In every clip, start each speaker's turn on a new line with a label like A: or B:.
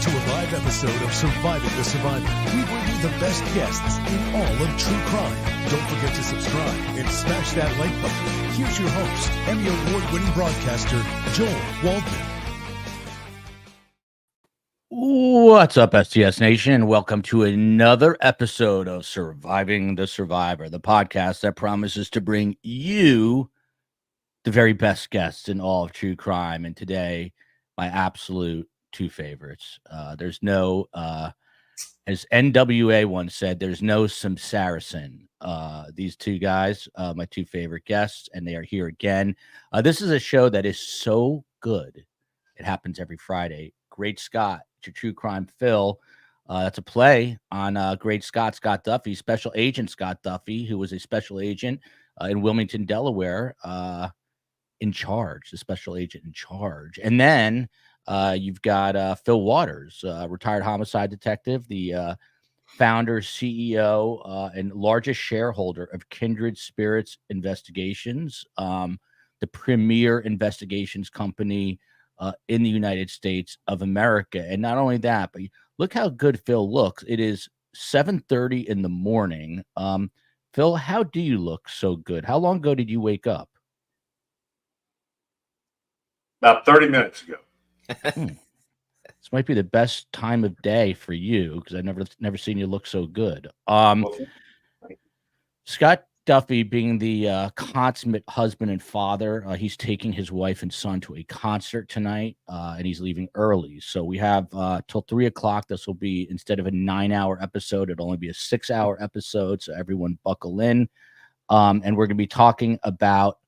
A: to a live episode of Surviving the Survivor. We bring you the best guests in all of true crime. Don't forget to subscribe and smash that like button. Here's your host, Emmy Award-winning broadcaster, Joel Waldman.
B: What's up, STS Nation? Welcome to another episode of Surviving the Survivor, the podcast that promises to bring you the very best guests in all of true crime. And today, my absolute two favorites. There's no, as NWA once said, there's no Samsarison. These two guys, my two favorite guests, and they are here again. This is a show that is so good. It happens every Friday. Great Scott, your true crime Phil. That's a play on Great Scott, Scott Duffy, Special Agent Scott Duffy, who was a special agent in Wilmington, Delaware, in charge, the special agent in charge. And then you've got Phil Waters, retired homicide detective, the founder, CEO, and largest shareholder of Kindred Spirits Investigations, the premier investigations company in the United States of America. And not only that, but look how good Phil looks. It is 7:30 in the morning. Phil, how do you look so good? How long ago did you wake up?
C: About 30 minutes ago.
B: This might be the best time of day for you because I've never seen you look so good. Scott Duffy, being the consummate husband and father, he's taking his wife and son to a concert tonight, and he's leaving early. So we have till 3 o'clock. This will be, instead of a 9-hour episode, it'll only be a 6-hour episode. So everyone buckle in. And we're going to be talking about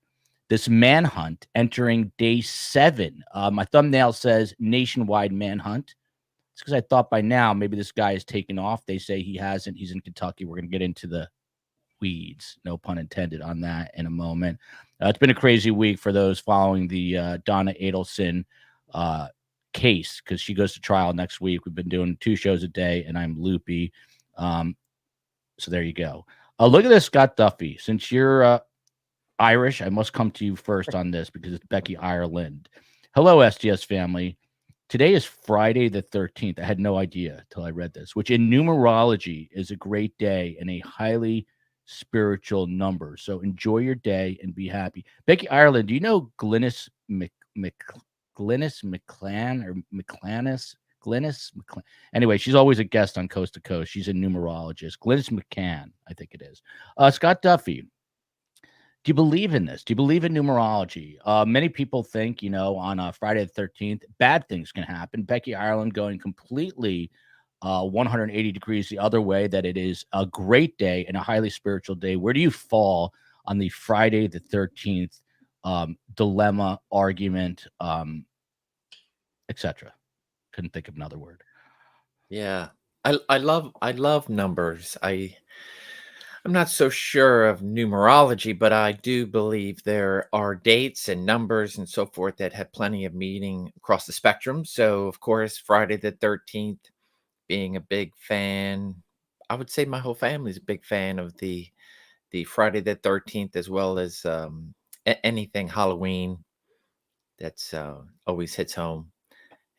B: this manhunt entering day 7. My thumbnail says nationwide manhunt. It's because I thought by now maybe this guy has taken off. They say he hasn't. He's in Kentucky. We're going to get into the weeds, no pun intended on that, in a moment. It's been a crazy week for those following the Donna Adelson case, because she goes to trial next week. We've been doing 2 shows a day, and I'm loopy. So there you go. Look at this, Scott Duffy. Since you're Irish, I must come to you first on this because it's Becky Ireland. Hello, STS family. Today is Friday the 13th. I had no idea till I read this, which in numerology is a great day and a highly spiritual number. So enjoy your day and be happy. Becky Ireland, do you know Glynis McClan? Anyway, she's always a guest on Coast to Coast. She's a numerologist. Glynis McCann, I think it is. Scott Duffy, do you believe in this? Do you believe in numerology? Many people think, on Friday the 13th, bad things can happen. Becky Ireland going completely 180 degrees the other way, that it is a great day and a highly spiritual day. Where do you fall on the Friday the 13th dilemma, argument, etc.? Couldn't think of another word.
D: Yeah, I love numbers. I'm not so sure of numerology, but I do believe there are dates and numbers and so forth that have plenty of meaning across the spectrum. So, of course, Friday the 13th, being a big fan, I would say my whole family is a big fan of the Friday the 13th, as well as anything Halloween. That's always hits home.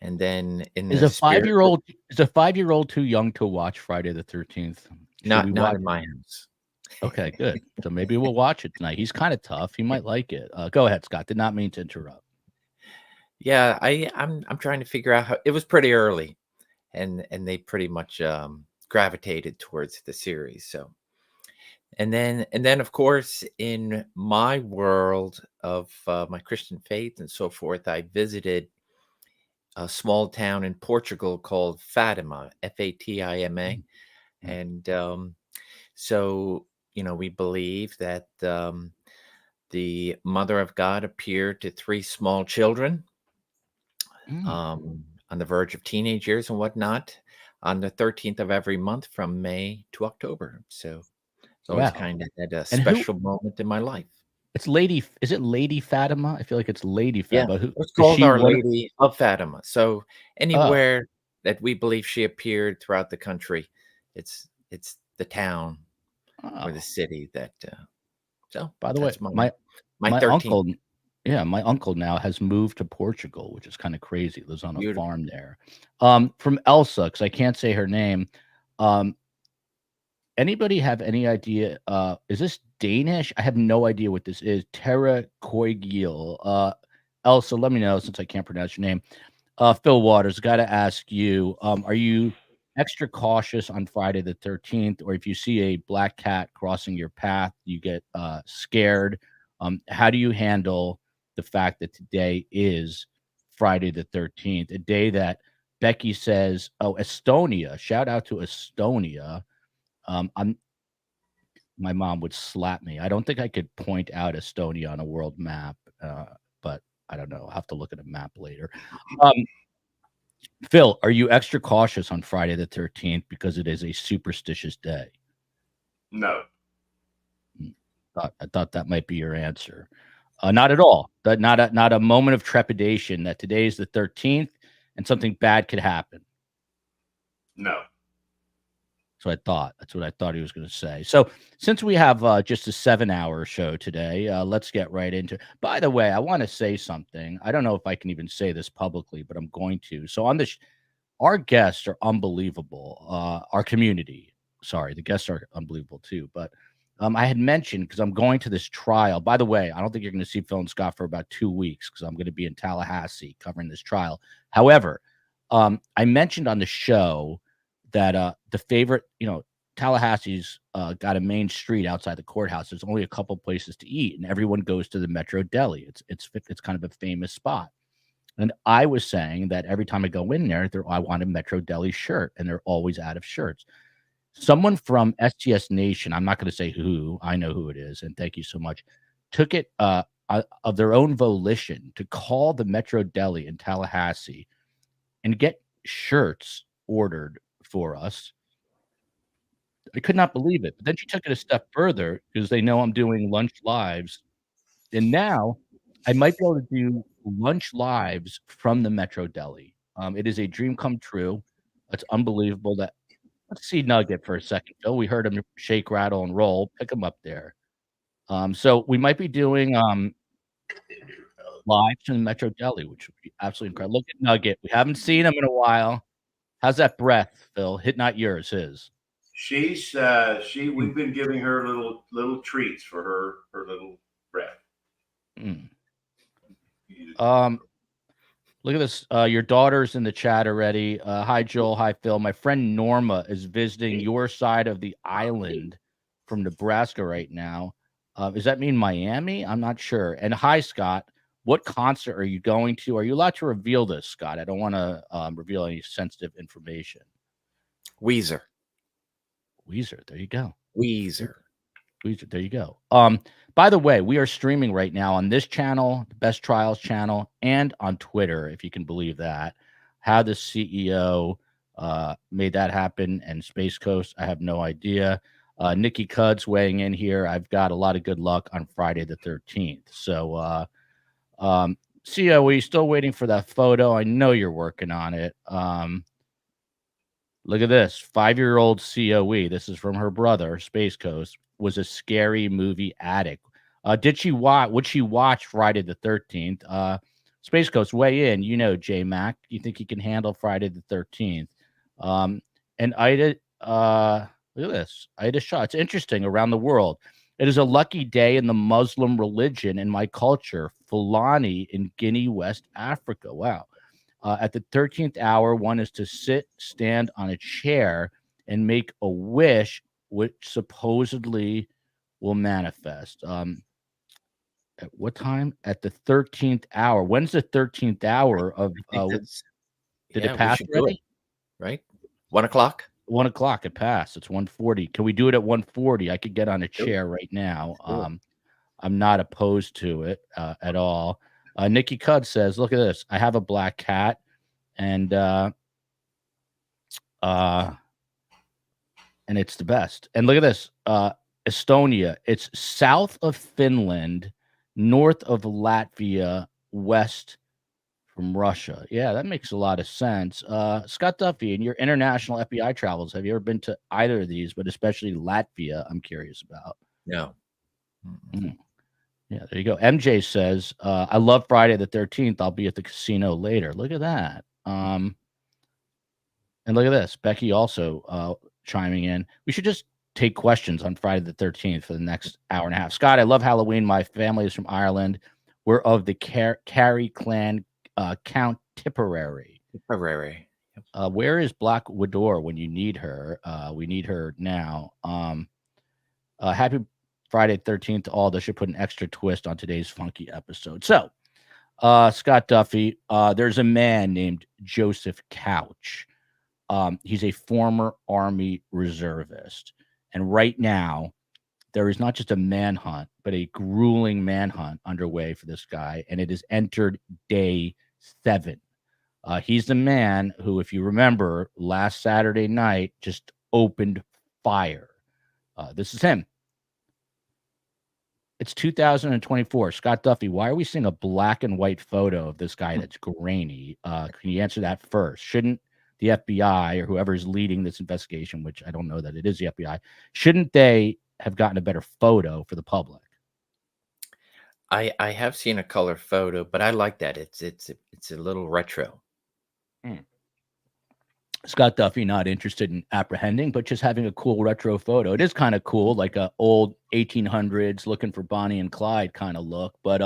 D: And then
B: is a 5-year-old too young to watch Friday the 13th?
D: Not in my house.
B: Okay, good. So maybe we'll watch it tonight. He's kind of tough. He might like it. Go ahead, Scott. Did not mean to interrupt.
D: Yeah, I'm trying to figure out how. It was pretty early, and they pretty much gravitated towards the series. So, and then of course, in my world of my Christian faith and so forth, I visited a small town in Portugal called Fatima, Fatima, and so we believe that the Mother of God appeared to 3 small children on the verge of teenage years and whatnot on the 13th of every month from May to October. So it's always kind of had a special moment in my life.
B: It's is it Lady Fatima? I feel like it's Lady Fatima.
D: Yeah, it's called Our Lady of Fatima. So anywhere that we believe she appeared throughout the country, it's the town or the city that. So
B: by the way, my
D: my 13th.
B: uncle Yeah, my uncle now has moved to Portugal, which is kind of crazy. Lives on a
D: Beautiful.
B: farm there. From Elsa, because I can't say her name. Anybody have any idea? Is this Danish? I have no idea what this is. Terra Koigil. Elsa, let me know since I can't pronounce your name. Phil Waters, got to ask you, are you extra cautious on Friday the 13th, or if you see a black cat crossing your path, you get scared? How do you handle the fact that today is Friday the 13th, a day that Becky says, oh, Estonia, shout out to Estonia. My mom would slap me. I don't think I could point out Estonia on a world map, but I don't know. I'll have to look at a map later. Phil, are you extra cautious on Friday the 13th because it is a superstitious day?
C: No.
B: I thought that might be your answer. Not at all. Not a moment of trepidation that today is the 13th and something bad could happen.
C: No.
B: That's what I thought he was going to say. So since we have just a 7-hour show today, let's get right into it. By the way, I want to say something. I don't know if I can even say this publicly, but I'm going to. So on this, our guests are unbelievable. Our community, sorry, the guests are unbelievable too. But I had mentioned, because I'm going to this trial. By the way, I don't think you're going to see Phil and Scott for about 2 weeks because I'm going to be in Tallahassee covering this trial. However, I mentioned on the show that the favorite, Tallahassee's got a main street outside the courthouse. There's only a couple places to eat, and everyone goes to the Metro Deli. It's kind of a famous spot. And I was saying that every time I go in there, I want a Metro Deli shirt, and they're always out of shirts. Someone from STS Nation, I'm not going to say who, I know who it is, and thank you so much, took it of their own volition to call the Metro Deli in Tallahassee and get shirts ordered for us. I could not believe it. But then she took it a step further because they know I'm doing lunch lives. And now I might be able to do lunch lives from the Metro Deli. It is a dream come true. It's unbelievable that let's see Nugget for a second, Phil. We heard him shake, rattle, and roll. Pick him up there. So we might be doing lives from the Metro Deli, which would be absolutely incredible. Look at Nugget. We haven't seen him in a while. How's that breath, Phil? Not yours, his.
C: We've been giving her little treats for her little breath.
B: Look at this. Your daughter's in the chat already. Hi, Joel. Hi, Phil. My friend Norma is visiting your side of the island from Nebraska right now. Does that mean Miami? I'm not sure. And hi, Scott. What concert are you going to? Are you allowed to reveal this, Scott? I don't want to reveal any sensitive information.
D: Weezer.
B: There you go.
D: Weezer.
B: There you go. By the way, we are streaming right now on this channel, the Best Trials channel, and on Twitter, if you can believe that. How the CEO made that happen and Space Coast, I have no idea. Nikki Cuds weighing in here. I've got a lot of good luck on Friday the 13th. So, COE, still waiting for that photo. I know you're working on it. Look at this. 5-year-old COE. This is from her brother, Space Coast. Was a scary movie addict. Would she watch Friday the 13th? Space Coast, weigh in. J Mac. You think he can handle Friday the 13th? And Ida, look at this. Ida Shaw. It's interesting around the world. It is a lucky day in the Muslim religion and my culture. Fulani in Guinea, West Africa. Wow. At the 13th hour, one is to stand on a chair and make a wish, which supposedly will manifest. At what time? At the 13th hour. When's the 13th hour of? Did it pass already?
D: Right, 1 o'clock.
B: 1 o'clock. It passed. It's 1:40. Can we do it at 1:40? I could get on a chair right now. I'm not opposed to it at all. Nikki Cud says, "Look at this. I have a black cat, and it's the best. And look at this, Estonia. It's south of Finland, north of Latvia, west from Russia. Yeah, that makes a lot of sense. Scott Duffy, in your international FBI travels, have you ever been to either of these, but especially Latvia? I'm curious about.
D: No.
B: Yeah, there you go. MJ says, I love Friday the 13th. I'll be at the casino later. Look at that. And look at this. Becky also chiming in. We should just take questions on Friday the 13th for the next hour and a half. Scott, I love Halloween. My family is from Ireland. We're of the Carey clan, Count Tipperary.
D: Tipperary.
B: Where is Black Widow when you need her? We need her now. Happy Friday 13th to all. That should put an extra twist on today's funky episode. So, Scott Duffy, there's a man named Joseph Couch. He's a former Army reservist. And right now, there is not just a manhunt, but a grueling manhunt underway for this guy. And it has entered day 7. He's the man who, if you remember, last Saturday night just opened fire. This is him. It's 2024. Scott Duffy, why are we seeing a black and white photo of this guy that's grainy? Can you answer that first? Shouldn't the FBI or whoever is leading this investigation, which I don't know that it is the FBI, shouldn't they have gotten a better photo for the public?
D: I have seen a color photo, but I like that. It's a little retro.
B: Scott Duffy not interested in apprehending, but just having a cool retro photo. It is kind of cool, like a old 1800s looking for Bonnie and Clyde kind of look. But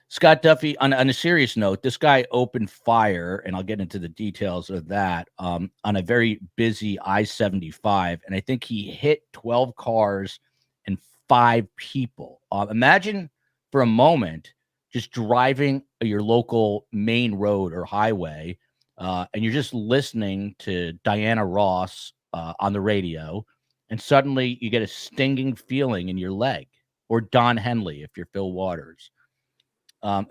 B: Scott Duffy, on a serious note, this guy opened fire, and I'll get into the details of that, on a very busy I-75, and I think he hit 12 cars and 5 people. Imagine for a moment just driving your local main road or highway, and you're just listening to Diana Ross on the radio, and suddenly you get a stinging feeling in your leg, or Don Henley if you're Phil Waters.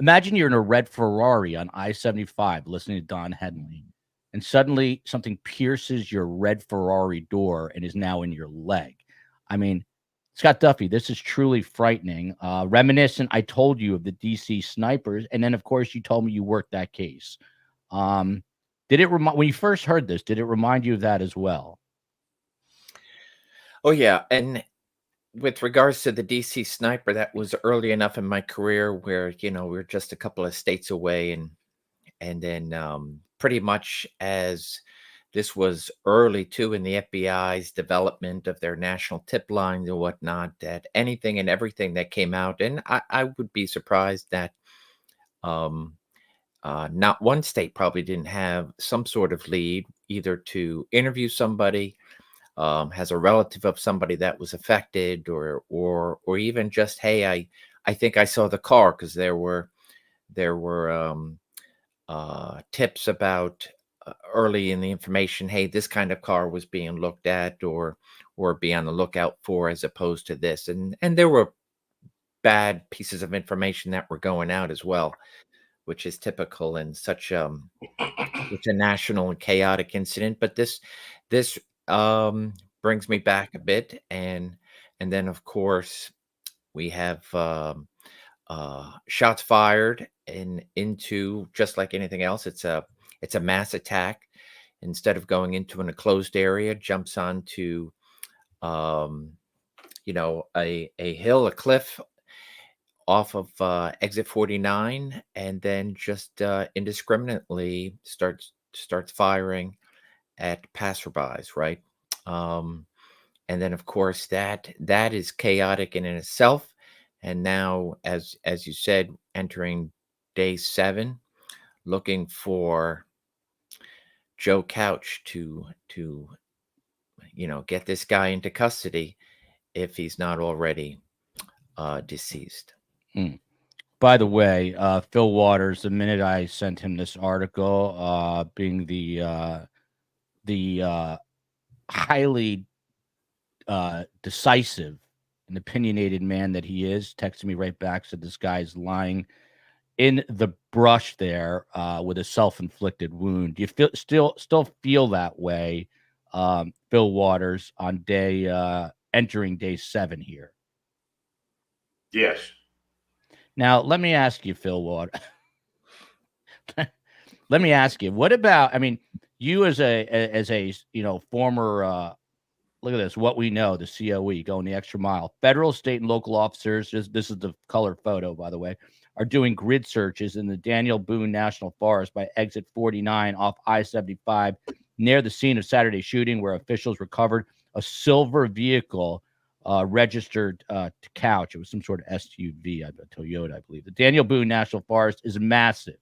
B: Imagine you're in a red Ferrari on I-75 listening to Don Henley, and suddenly something pierces your red Ferrari door and is now in your leg. I mean, Scott Duffy, this is truly frightening. Reminiscent, I told you of the DC snipers, and then, of course, you told me you worked that case. Did it when you first heard this, did it remind you of that as well?
D: Oh, yeah. And with regards to the DC sniper, that was early enough in my career where, we're just a couple of states away. And then pretty much as this was early, too, in the FBI's development of their national tip lines and whatnot, that anything and everything that came out. And I would be surprised that not one state probably didn't have some sort of lead, either to interview somebody, has a relative of somebody that was affected, or even just, hey, I think I saw the car, because there were tips about early in the information, hey, this kind of car was being looked at, or be on the lookout for, as opposed to this, and there were bad pieces of information that were going out as well, which is typical in such a national and chaotic incident. But this brings me back a bit, and then, of course, we have shots fired into, just like anything else, it's a mass attack. Instead of going into an enclosed area, jumps onto a hill, a cliff off of exit 49, and then just indiscriminately starts firing at passerbys, right? And then, of course, that is chaotic in itself. And now, as you said, entering day 7, looking for Joe Couch to get this guy into custody if he's not already deceased.
B: By the way, Phil Waters, the minute I sent him this article, being the highly decisive and opinionated man that he is, texted me right back, said this guy's lying in the brush there with a self-inflicted wound. Do you still feel that way, Phil Waters, on entering day 7 here?
C: Yes.
B: Now, let me ask you, Phil Waters. Let me ask you, what about, I mean, you as a former look at this. What we know, the COE going the extra mile. Federal, state, and local officers, this is the color photo, by the way, are doing grid searches in the Daniel Boone National Forest by exit 49 off I-75 near the scene of Saturday's shooting, where officials recovered a silver vehicle registered to Couch. It was some sort of SUV, a Toyota, I believe. The Daniel Boone National Forest is massive,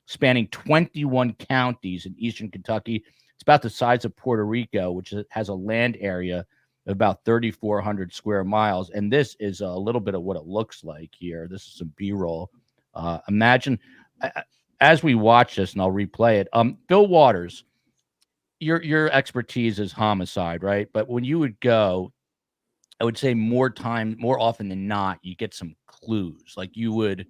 B: spanning 21 counties in eastern Kentucky. It's about the size of Puerto Rico, which has a land area of about 3,400 square miles. And this is a little bit of what it looks like here. This is some B-roll. Imagine, as we watch this, and I'll replay it, Phil Waters, your expertise is homicide, right? But when you would go, I would say more often than not, you get some clues. Like you would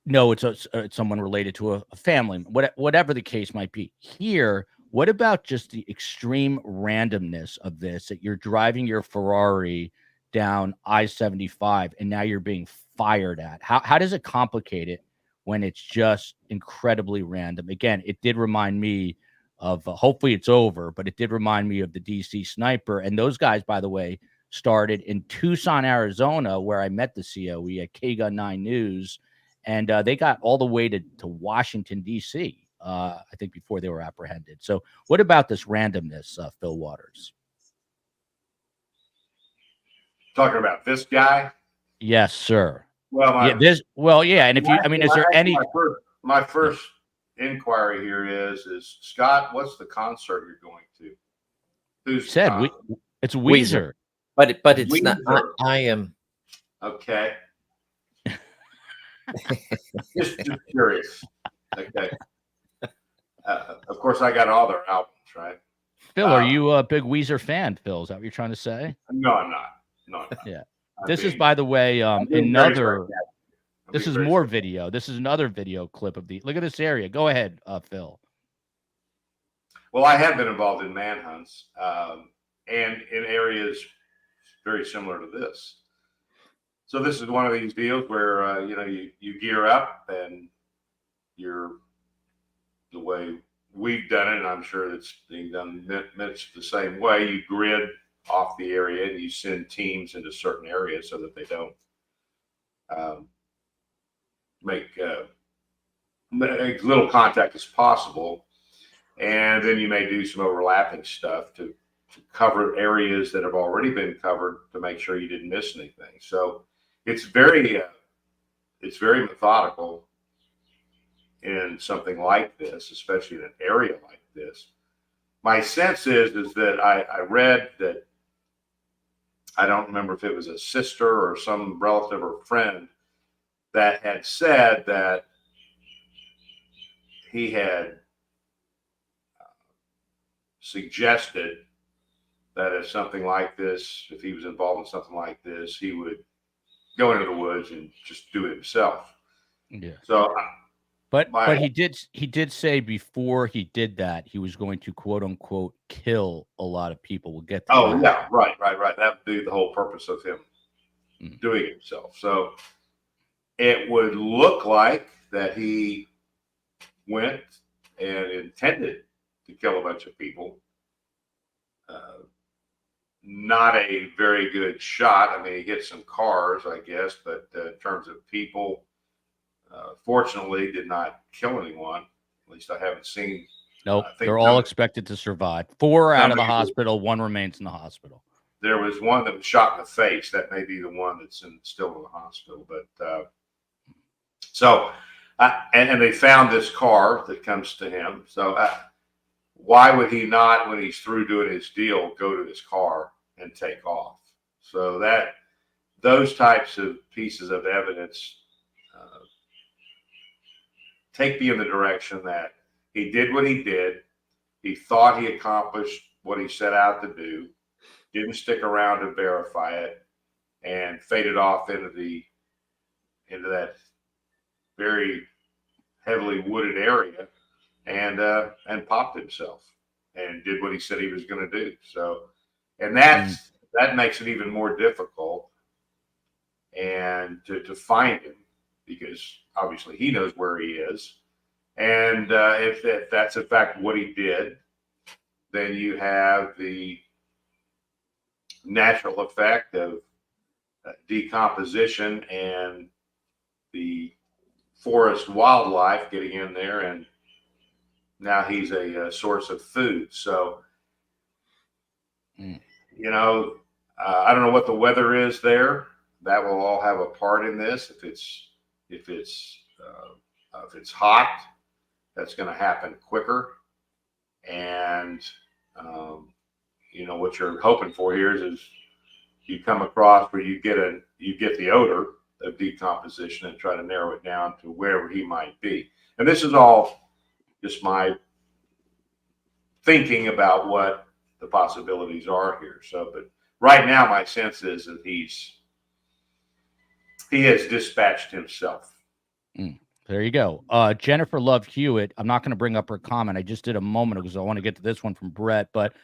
B: know it's someone related to a family, whatever the case might be. Here, what about just the extreme randomness of this, that you're driving your Ferrari down I-75 and now you're being fired at? How does it complicate it when it's just incredibly random? Again, it did remind me of, hopefully it's over, but it did remind me of the DC sniper. And those guys, by the way, started in Tucson, Arizona, where I met the COE at KGUN 9 News. And they got all the way to Washington, D.C., I think, before they were apprehended. So what about this randomness, Phil Waters?
C: Talking about this guy?
B: Yes, sir.
C: Well,
B: And if you, I mean, is there any...
C: My first inquiry here is Scott, what's the concert you're going to? Who's
B: said? It's Weezer.
D: But it's
C: Weezer.
D: not. I am...
C: Okay. just curious. Okay. Of course, I got all their albums, right?
B: Phil, are you a big Weezer fan, Phil? Is that what you're trying to say?
C: No, I'm not. No, I'm not.
B: Yeah. This is, by the way, another... This is more video. This is another video clip of the... Look at this area. Go ahead, Phil.
C: Well, I have been involved in manhunts and in areas very similar to this. So this is one of these deals where, you gear up and you're the way we've done it, and I'm sure it's being done much the same way. You grid off the area and you send teams into certain areas so that they don't make as little contact as possible. And then you may do some overlapping stuff to cover areas that have already been covered to make sure you didn't miss anything. So it's very methodical in something like this, especially in an area like this. My sense is that I read that, I don't remember if it was a sister or some relative or friend that had said that he had suggested that if something like this, if he was involved in something like this, he would go into the woods and just do it himself.
B: Yeah.
C: So,
B: but he did say before he did that, he was going to, quote unquote, kill a lot of people. We'll get to that.
C: Oh yeah, right. That would be the whole purpose of him doing it himself. So it would look like that he went and intended to kill a bunch of people. Not a very good shot. I mean, he hit some cars, I guess, but in terms of people, fortunately, did not kill anyone. At least I haven't seen.
B: Nope, they're all expected to survive. 4 are out of the hospital. 1 remains in the hospital.
C: There was one that was shot in the face. That may be the one that's still in the hospital. But and they found this car that comes to him. So why would he not, when he's through doing his deal, go to his car and take off? So those types of pieces of evidence take me in the direction that he did what he did. He thought he accomplished what he set out to do, didn't stick around to verify it, and faded off into that very heavily wooded area and popped himself and did what he said he was going to do. So, and that makes it even more difficult and to find him, because obviously he knows where he is. And if that's in fact what he did, then you have the natural effect of decomposition and the forest wildlife getting in there, and now he's a source of food. So, you know, I don't know what the weather is there. That will all have a part in this. If it's hot, that's going to happen quicker. And you know what you're hoping for here is you come across where you get the odor of decomposition and try to narrow it down to wherever he might be. And this is all just my thinking about what the possibilities are here. So, but right now, my sense is that he has dispatched himself.
B: There you go. Jennifer Love Hewitt. I'm not going to bring up her comment. I just did a moment ago because I want to get to this one from Brett. But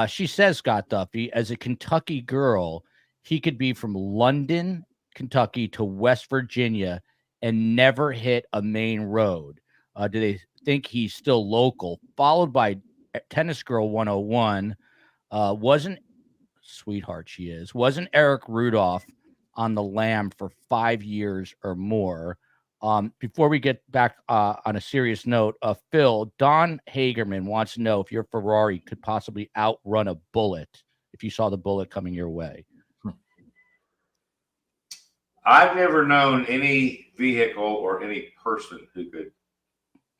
B: she says, Scott Duffy, as a Kentucky girl, he could be from London, Kentucky to West Virginia and never hit a main road. Do they think he's still local? Followed by Tennis Girl 101. Wasn't sweetheart she is. Wasn't Eric Rudolph on the lam for 5 years or more? Before we get back on a serious note, Phil, Don Hagerman wants to know if your Ferrari could possibly outrun a bullet if you saw the bullet coming your way.
C: I've never known any vehicle or any person who could,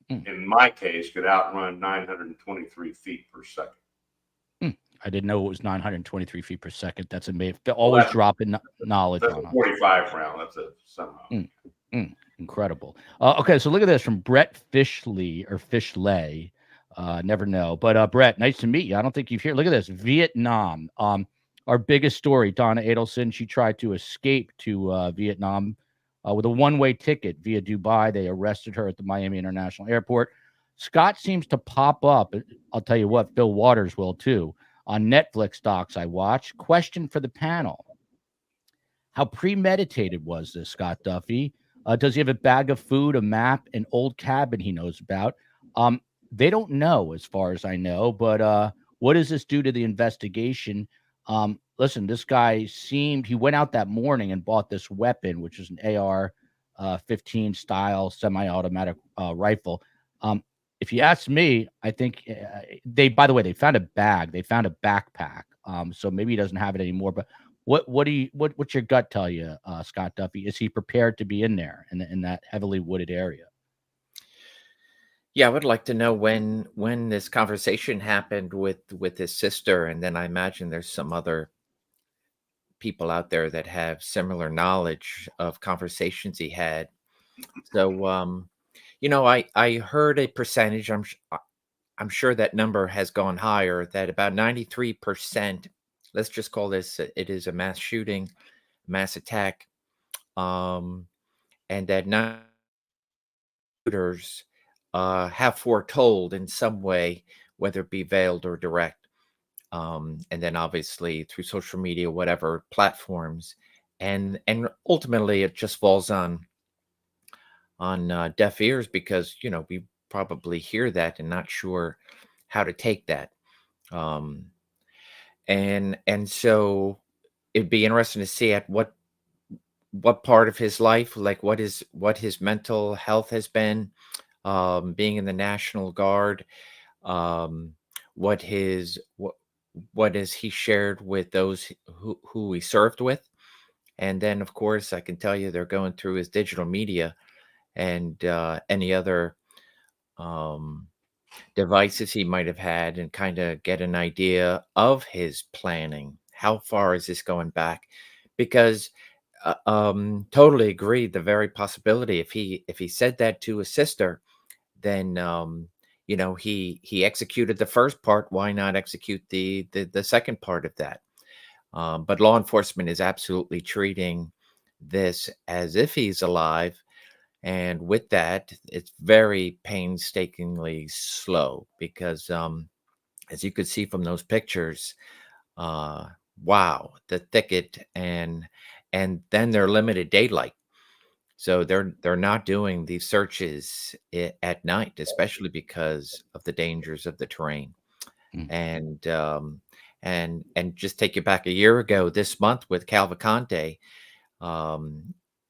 C: in my case, could outrun 923 feet per second.
B: I didn't know it was 923 feet per second. That's amazing. Always dropping knowledge
C: that's
B: on
C: a 45 round. That's a somehow.
B: Incredible. Okay, so look at this from Brett Fishley or Fishley. Never know. But Brett, nice to meet you. I don't think you've heard. Look at this. Vietnam. Our biggest story, Donna Adelson, she tried to escape to Vietnam with a one-way ticket via Dubai. They arrested her at the Miami International Airport. Scott seems to pop up. I'll tell you what, Phil Waters will too. On Netflix docs I watch. Question for the panel. How premeditated was this, Scott Duffy? Does he have a bag of food, a map, an old cabin he knows about? They don't know, as far as I know, but what does this do to the investigation? Listen, this guy he went out that morning and bought this weapon, which is an AR-15 style semi-automatic rifle. If you ask me, I think by the way, they found a bag, they found a backpack. So maybe he doesn't have it anymore, but what's your gut tell you, Scott Duffy? Is he prepared to be in there in that heavily wooded area?
D: Yeah, I would like to know when this conversation happened with his sister, and then I imagine there's some other people out there that have similar knowledge of conversations he had. So, you know, I heard a percentage. I'm sure that number has gone higher. That about 93%. Let's just call this. It is a mass shooting, mass attack, and that shooters have foretold in some way, whether it be veiled or direct, and then obviously through social media, whatever platforms, and ultimately it just falls on deaf ears because we probably hear that and not sure how to take that, and so it'd be interesting to see at what part of his life, like what his mental health has been, being in the National Guard, what has he shared with those who he served with, and then of course I can tell you they're going through his digital media and any other devices he might have had and kind of get an idea of his planning. How far is this going back? Because totally agree. The very possibility, if he said that to his sister, then he executed the first part. Why not execute the second part of that? But law enforcement is absolutely treating this as if he's alive. And with that, it's very painstakingly slow because, as you could see from those pictures, wow, the thicket and then their limited daylight. So they're not doing these searches at night, especially because of the dangers of the terrain. And just take you back a year ago this month with Cavalcante.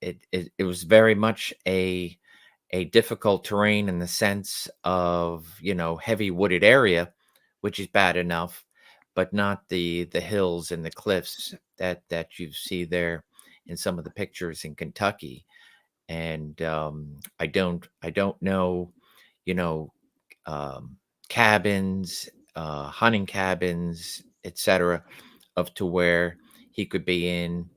D: It was very much a difficult terrain in the sense of, heavy wooded area, which is bad enough, but not the hills and the cliffs that you see there in some of the pictures in Kentucky. And I don't know, you know, um, cabins, hunting cabins, etc., of to where he could be in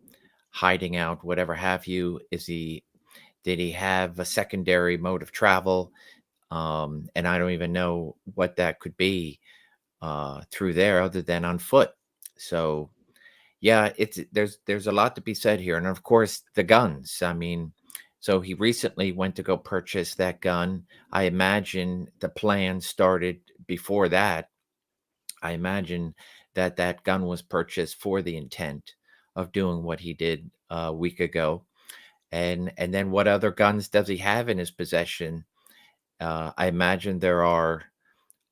D: hiding out, whatever have you. Did he have a secondary mode of travel? And I don't even know what that could be through there other than on foot. So yeah, there's a lot to be said here. And of course the guns. I mean, so he recently went to go purchase that gun. I imagine the plan started before that. I imagine that that gun was purchased for the intent of doing what he did a week ago. And then what other guns does he have in his possession? I imagine there are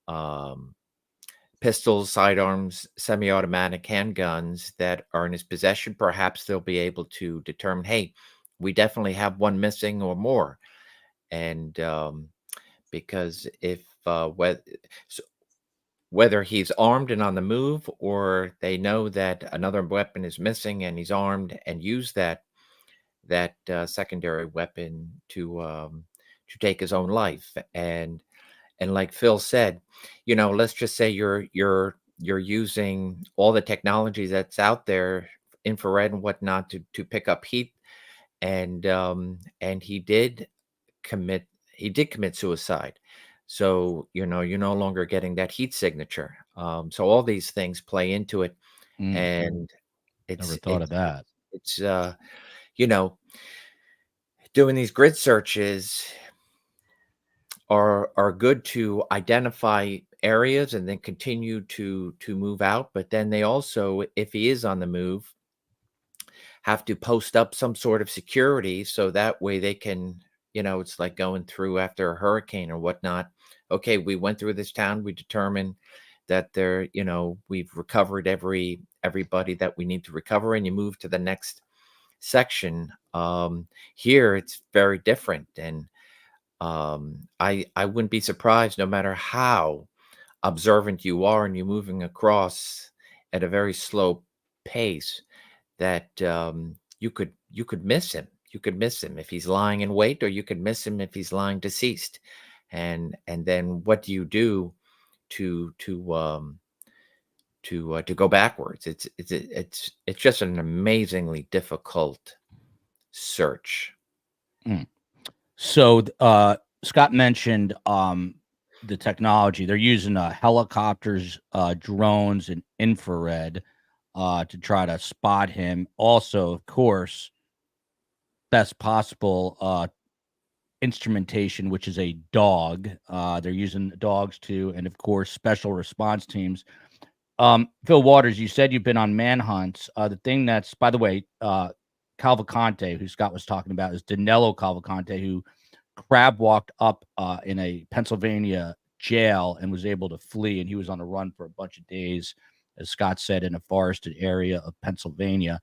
D: um, pistols, sidearms, semi-automatic handguns that are in his possession. Perhaps they'll be able to determine, hey, we definitely have one missing or more. And because if whether he's armed and on the move, or they know that another weapon is missing and he's armed and use that secondary weapon to take his own life. And like Phil said, let's just say you're using all the technology that's out there, infrared and whatnot, to pick up heat. And commit he did commit suicide. So you're no longer getting that heat signature. So all these things play into it. And
B: Never
D: it's
B: thought of that.
D: it's you know doing these grid searches are good to identify areas and then continue to move out. But then they also, if he is on the move, have to post up some sort of security, so that way they can, it's like going through after a hurricane or whatnot. Okay, we went through this town, we determined that we've recovered everybody that we need to recover, and you move to the next section. Here it's very different. And I wouldn't be surprised, no matter how observant you are and you're moving across at a very slow pace, that you could miss him. You could miss him if he's lying in wait, or you could miss him if he's lying deceased. And then what do you do to go backwards? It's just an amazingly difficult search.
B: So Scott mentioned the technology. They're using helicopters, drones, and infrared to try to spot him. Also, of course, best possible instrumentation, which is a dog. They're using dogs too, and of course, special response teams. Phil Waters, you said you've been on manhunts. The thing that's, by the way, Cavalcante, who Scott was talking about, is Danilo Cavalcante, who crab walked up in a Pennsylvania jail and was able to flee, and he was on the run for a bunch of days, as Scott said, in a forested area of Pennsylvania.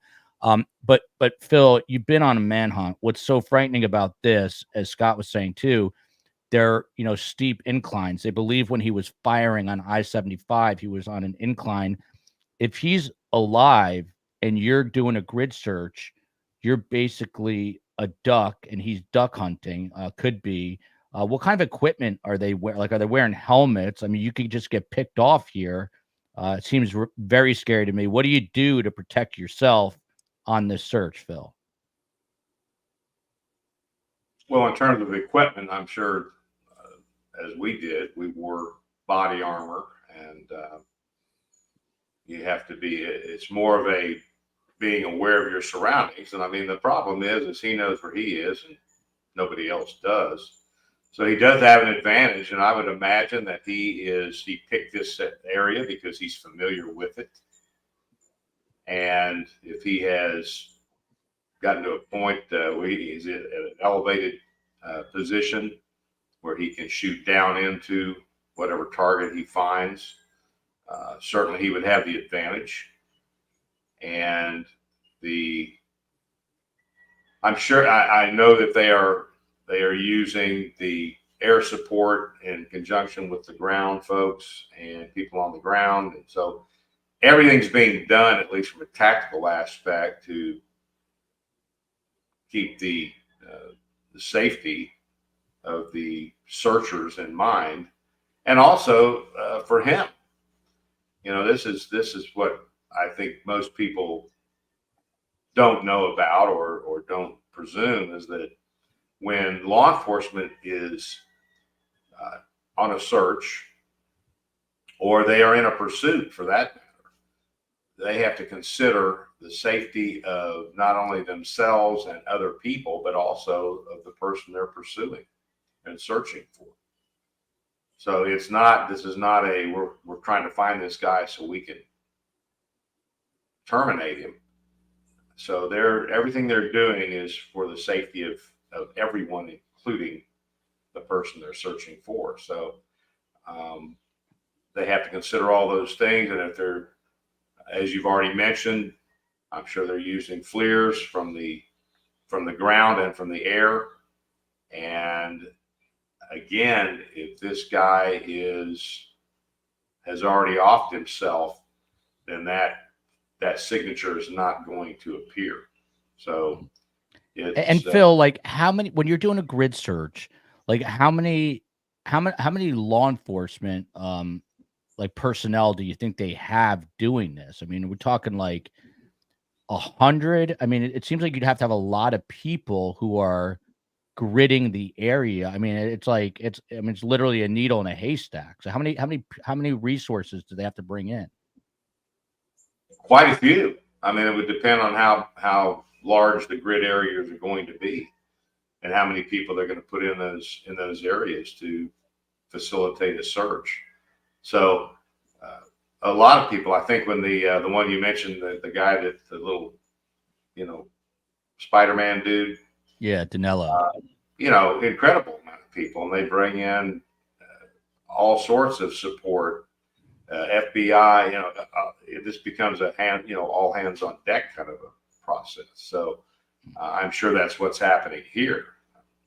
B: But Phil, you've been on a manhunt. What's so frightening about this, as Scott was saying too, they're steep inclines. They believe when he was firing on I-75, he was on an incline. If he's alive and you're doing a grid search, you're basically a duck, and he's duck hunting. Could be. What kind of equipment are they wearing? Like, are they wearing helmets? I mean, you could just get picked off here. It seems very scary to me. What do you do to protect yourself on this search, Phil?
C: Well, in terms of equipment, I'm sure, as we did, we wore body armor, and you have to be. It's more of a being aware of your surroundings. And I mean, the problem is he knows where he is, and nobody else does. So he does have an advantage, and I would imagine that he picked this area because he's familiar with it. And if he has gotten to a point where he's at an elevated position where he can shoot down into whatever target he finds, Certainly he would have the advantage. And I'm sure, I know that they are using the air support in conjunction with the ground folks and people on the ground. And so everything's being done, at least from a tactical aspect, to keep the safety of the searchers in mind, and also for him. This is what I think most people don't know about or don't presume, is that when law enforcement is on a search, or they are in a pursuit for that matter, they have to consider the safety of not only themselves and other people, but also of the person they're pursuing and searching for. So this is not a, we're trying to find this guy so we can terminate him. So everything they're doing is for the safety of everyone, including the person they're searching for. So they have to consider all those things. And if they're, as you've already mentioned, I'm sure they're using FLIRs from the ground and from the air. And again, if this guy has already offed himself, then that signature is not going to appear. So
B: and Phil, like, how many, when you're doing a grid search, like how many law enforcement like personnel do you think they have doing this? I mean, we're talking like 100. I mean, it seems like you'd have to have a lot of people who are gridding the area. I mean, it's like it's literally a needle in a haystack. So how many resources do they have to bring in?
C: Quite a few. I mean, it would depend on how large the grid areas are going to be, and how many people they're going to put in those areas to facilitate a search. So a lot of people, I think, when the one you mentioned, the guy that the little, Spider-Man dude.
B: Yeah, Danilo.
C: Incredible amount of people, and they bring in all sorts of support, FBI. This becomes a all hands on deck kind of a process. So I'm sure that's what's happening here.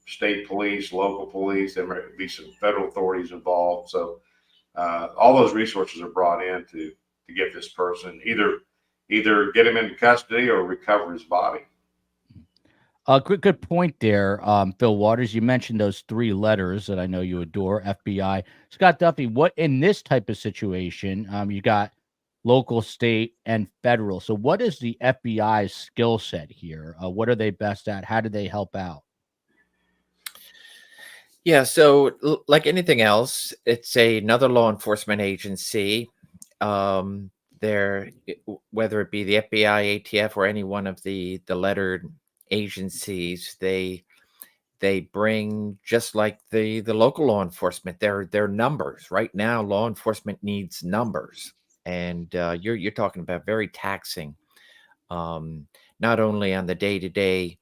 C: State police, local police, there might be some federal authorities involved. So all those resources are brought in to get this person, either get him into custody or recover his body.
B: Good point there, Phil Waters. You mentioned those 3 letters that I know you adore, FBI. Scott Duffy, what in this type of situation, you got local, state, and federal. So what is the FBI's skill set here? What are they best at? How do they help out?
D: Yeah, so like anything else, it's another law enforcement agency. Whether it be the FBI, ATF, or any one of the lettered agencies, they bring, just like the local law enforcement, their numbers. Right now, law enforcement needs numbers, and you're talking about very taxing, not only on the day-to-day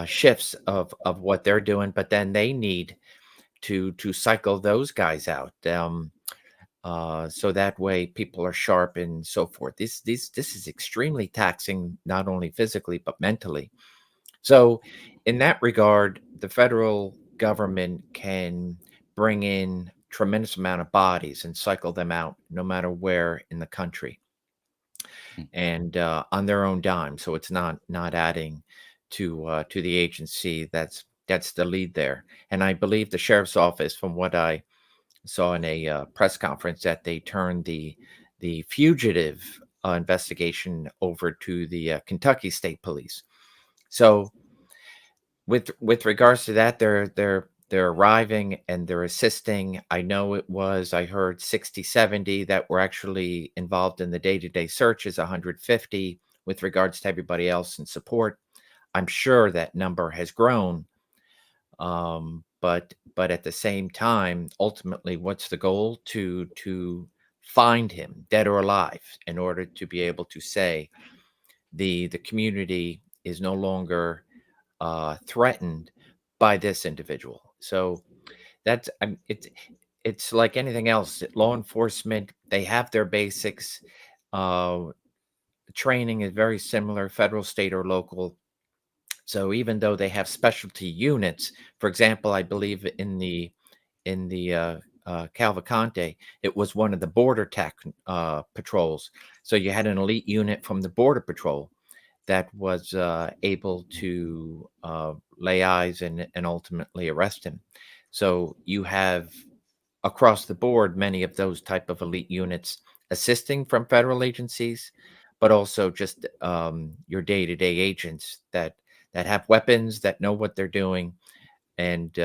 D: shifts of what they're doing, but then they need to cycle those guys out, so that way people are sharp and so forth. This is extremely taxing, not only physically but mentally. So in that regard, the federal government can bring in tremendous amount of bodies and cycle them out no matter where in the country, and on their own dime. So it's not adding to the agency that's the lead there. And I believe the sheriff's office, from what I saw in a press conference, that they turned the fugitive investigation over to the Kentucky State Police. So with regards to that, they're arriving and they're assisting. I heard 60, 70 that were actually involved in the day-to-day searches, 150 with regards to everybody else in support. I'm sure that number has grown. But at the same time, ultimately, what's the goal? To find him, dead or alive, in order to be able to say the community is no longer threatened by this individual. So that's it's like anything else. Law enforcement, they have their basics. Uh, Training is very similar, federal, state, or local. So even though they have specialty units, for example, I believe in the Calvacante, it was one of the border patrols. So you had an elite unit from the border patrol that was able to lay eyes and ultimately arrest him. So you have across the board many of those type of elite units assisting from federal agencies, but also just your day-to-day agents that have weapons, that know what they're doing, and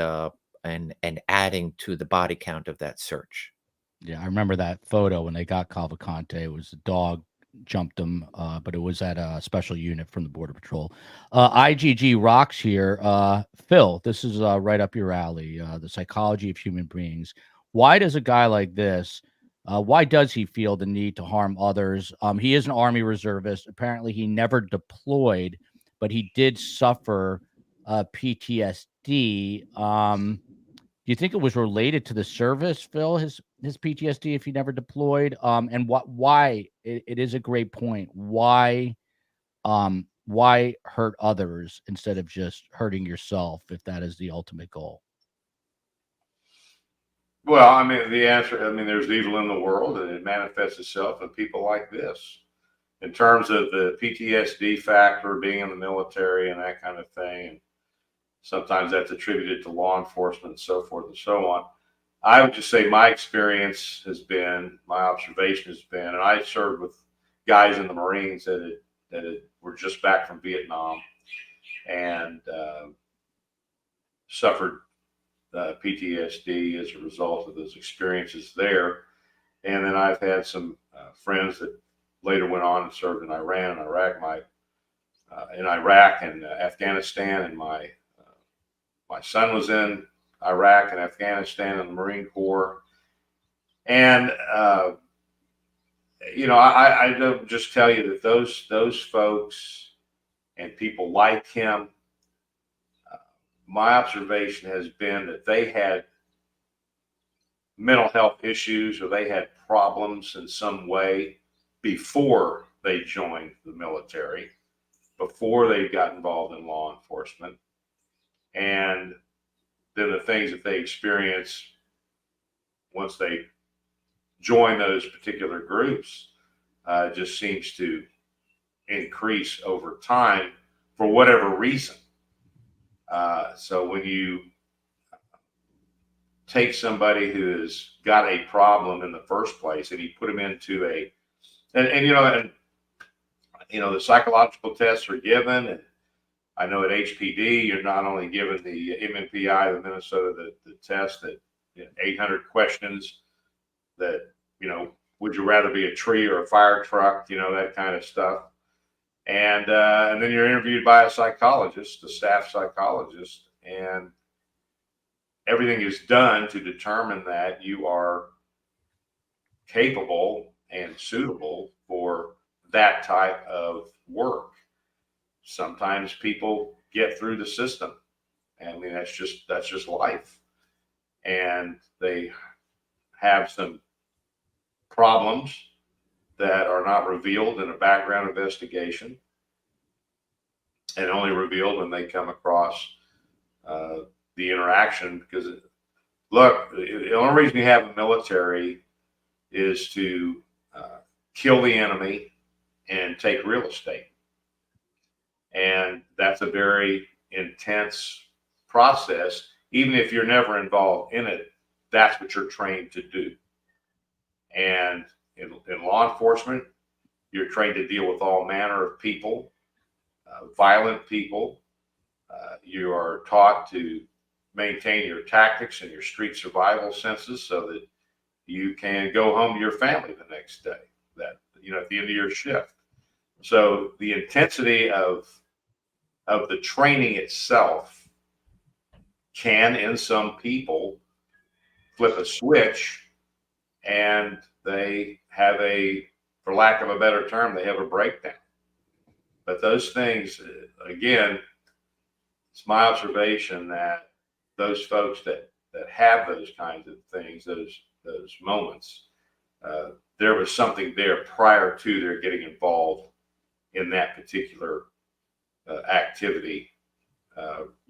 D: and adding to the body count of that search.
B: Yeah, I remember that photo when they got Cavalcante. It was a dog jumped him, but it was at a special unit from the Border Patrol. IGG rocks here. Phil, this is right up your alley. The psychology of human beings. Why does a guy like this? Why does he feel the need to harm others? He is an Army reservist. Apparently, he never deployed, but he did suffer PTSD. Do you think it was related to the service, Phil, his PTSD if he never deployed? And why it is a great point. Why hurt others instead of just hurting yourself if that is the ultimate goal?
C: Well, I mean, the answer, I mean, there's evil in the world and it manifests itself in people like this. In terms of the PTSD factor, being in the military and that kind of thing, and sometimes that's attributed to law enforcement and so forth and so on. I would just say my experience has been, my observation has been, and I served with guys in the Marines that were just back from Vietnam and suffered PTSD as a result of those experiences there. And then I've had some friends that later went on and served in Iran and Iraq, in Iraq and Afghanistan, and my son was in Iraq and Afghanistan in the Marine Corps. And, I don't just tell you that those folks and people like him, my observation has been that they had mental health issues or they had problems in some way before they joined the military, before they got involved in law enforcement. And then the things that they experience once they join those particular groups just seems to increase over time for whatever reason. So when you take somebody who has got a problem in the first place and you put them into the psychological tests are given, and I know at HPD, you're not only given the MMPI, the Minnesota, the test that 800 questions that, would you rather be a tree or a fire truck, that kind of stuff. And then you're interviewed by a psychologist, a staff psychologist, and everything is done to determine that you are capable and suitable for that type of work. Sometimes people get through the system. I mean, that's just life. And they have some problems that are not revealed in a background investigation and only revealed when they come across the interaction. Because, look, the only reason you have a military is to kill the enemy and take real estate. And that's a very intense process. Even if you're never involved in it, that's what you're trained to do. And in law enforcement, you're trained to deal with all manner of people, violent people. You are taught to maintain your tactics and your street survival senses so that you can go home to your family the next day, at the end of your shift. So the intensity of the training itself can, in some people, flip a switch and they have for lack of a better term, they have a breakdown. But those things, again, it's my observation that those folks that have those kinds of things, those moments. There was something there prior to their getting involved in that particular activity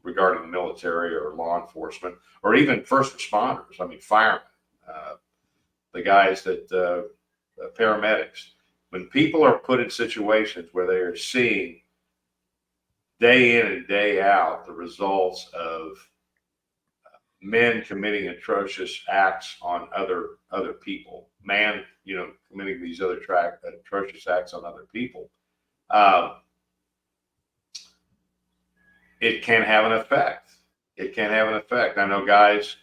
C: regarding the military or law enforcement or even first responders. I mean, firemen, the guys that paramedics. When people are put in situations where they are seeing day in and day out the results of men committing atrocious acts on other people, committing these other atrocious acts on other people, it can have an effect. It can have an effect. I know guys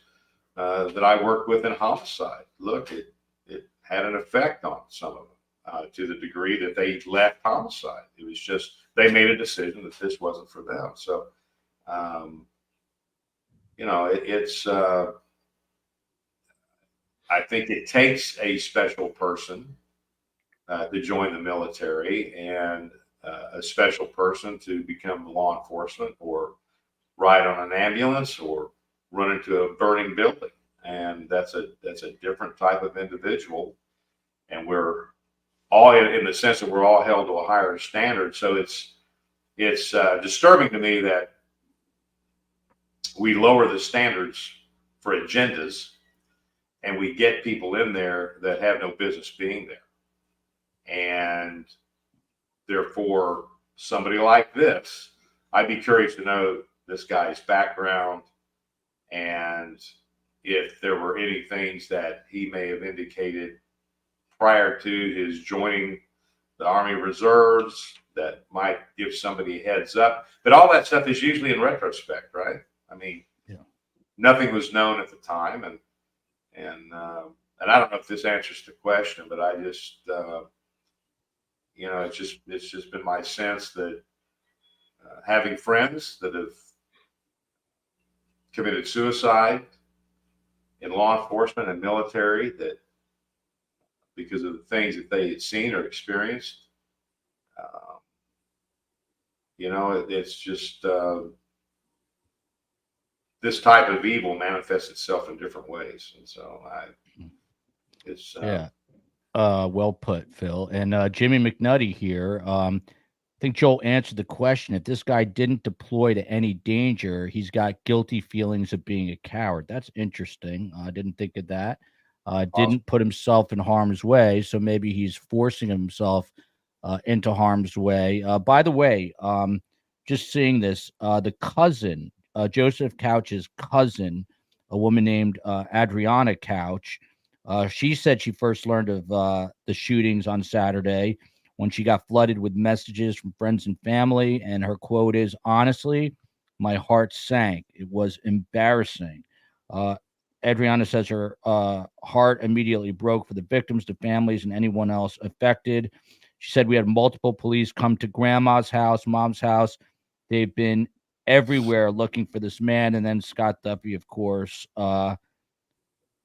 C: that I worked with in homicide. Look, it had an effect on some of them to the degree that they left homicide. It was just they made a decision that this wasn't for them. So, it's. I think it takes a special person to join the military and a special person to become law enforcement or ride on an ambulance or run into a burning building. And that's a different type of individual. And we're all in the sense that we're all held to a higher standard. So it's disturbing to me that we lower the standards for agendas and we get people in there that have no business being there. And therefore, somebody like this, I'd be curious to know this guy's background and if there were any things that he may have indicated prior to his joining the Army Reserves that might give somebody a heads up. But all that stuff is usually in retrospect, right? I mean, nothing was known at the time, and I don't know if this answers the question, but I just it's just been my sense that having friends that have committed suicide in law enforcement and military, that because of the things that they had seen or experienced, it's just this type of evil manifests itself in different ways, and so
B: well put, Phil. And Jimmy McNutty here. I think Joel answered the question. If this guy didn't deploy to any danger, he's got guilty feelings of being a coward. That's interesting. I didn't think of that. Didn't put himself in harm's way, so maybe he's forcing himself into harm's way. By the way, just seeing this, the cousin, Joseph Couch's cousin, a woman named Adriana Couch, she said she first learned of the shootings on Saturday when she got flooded with messages from friends and family. And her quote is, "Honestly, my heart sank. It was embarrassing." Adriana says her heart immediately broke for the victims, the families, and anyone else affected. She said, "We had multiple police come to grandma's house, mom's house. They've been everywhere looking for this man." And then Scott Duffy, of course, I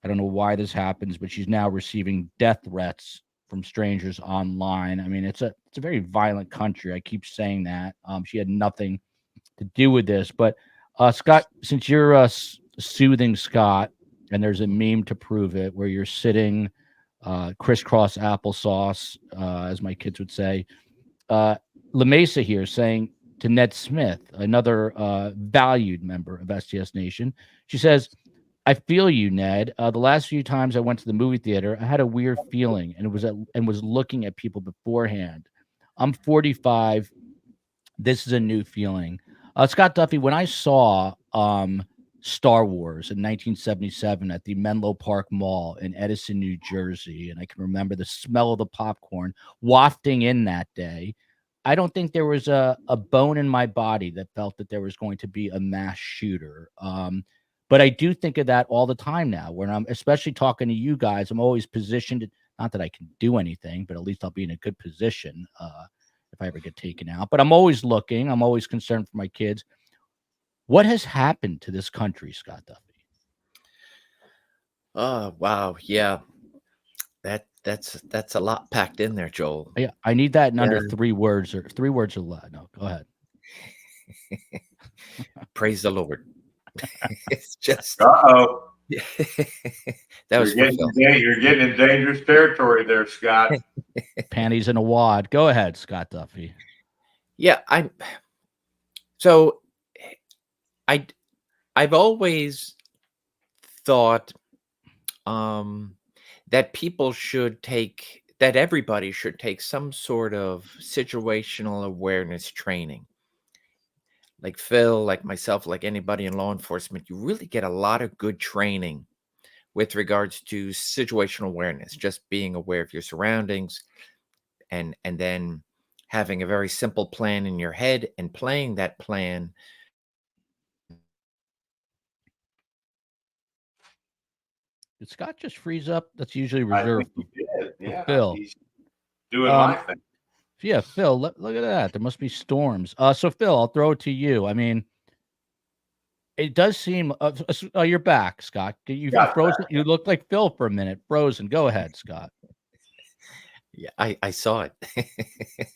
B: don't know why this happens, but she's now receiving death threats from strangers online. I mean, it's a very violent country. I keep saying that. She had nothing to do with this. But Scott, since you're soothing Scott, and there's a meme to prove it, where you're sitting crisscross applesauce, as my kids would say. La Mesa here saying to Ned Smith, another valued member of STS Nation, she says, "I feel you, Ned. The last few times I went to the movie theater, I had a weird feeling and was looking at people beforehand. I'm 45. This is a new feeling." Scott Duffy, when I saw Star Wars in 1977 at the Menlo Park Mall in Edison, New Jersey, and I can remember the smell of the popcorn wafting in that day, I don't think there was a bone in my body that felt that there was going to be a mass shooter. But I do think of that all the time now, when I'm especially talking to you guys. I'm always positioned, not that I can do anything, but at least I'll be in a good position if I ever get taken out. But I'm always looking. I'm always concerned for my kids. What has happened to this country, Scott Duffy?
D: Oh, wow. Yeah. That's a lot packed in there, Joel.
B: Yeah, I need that in under 3 words or 3 words or less. No, go ahead.
D: Praise the Lord. It's just
C: Uh-oh.
D: that was for Phil.
C: You're getting in dangerous territory there, Scott.
B: Panties in a wad. Go ahead, Scott Duffy.
D: Yeah, so I I've always thought that everybody should take some sort of situational awareness training. Like Phil, like myself, like anybody in law enforcement, you really get a lot of good training with regards to situational awareness, just being aware of your surroundings and then having a very simple plan in your head and playing that plan.
B: Did Scott just freeze up? That's usually
C: I
B: reserved
C: think he did. Yeah,
B: Phil.
C: he's doing my thing.
B: Yeah, Phil, look at that. There must be storms. So Phil, I'll throw it to you. I mean, it does seem. You're back, Scott. You frozen. You looked like Phil for a minute, frozen. Go ahead, Scott.
D: Yeah, I saw it.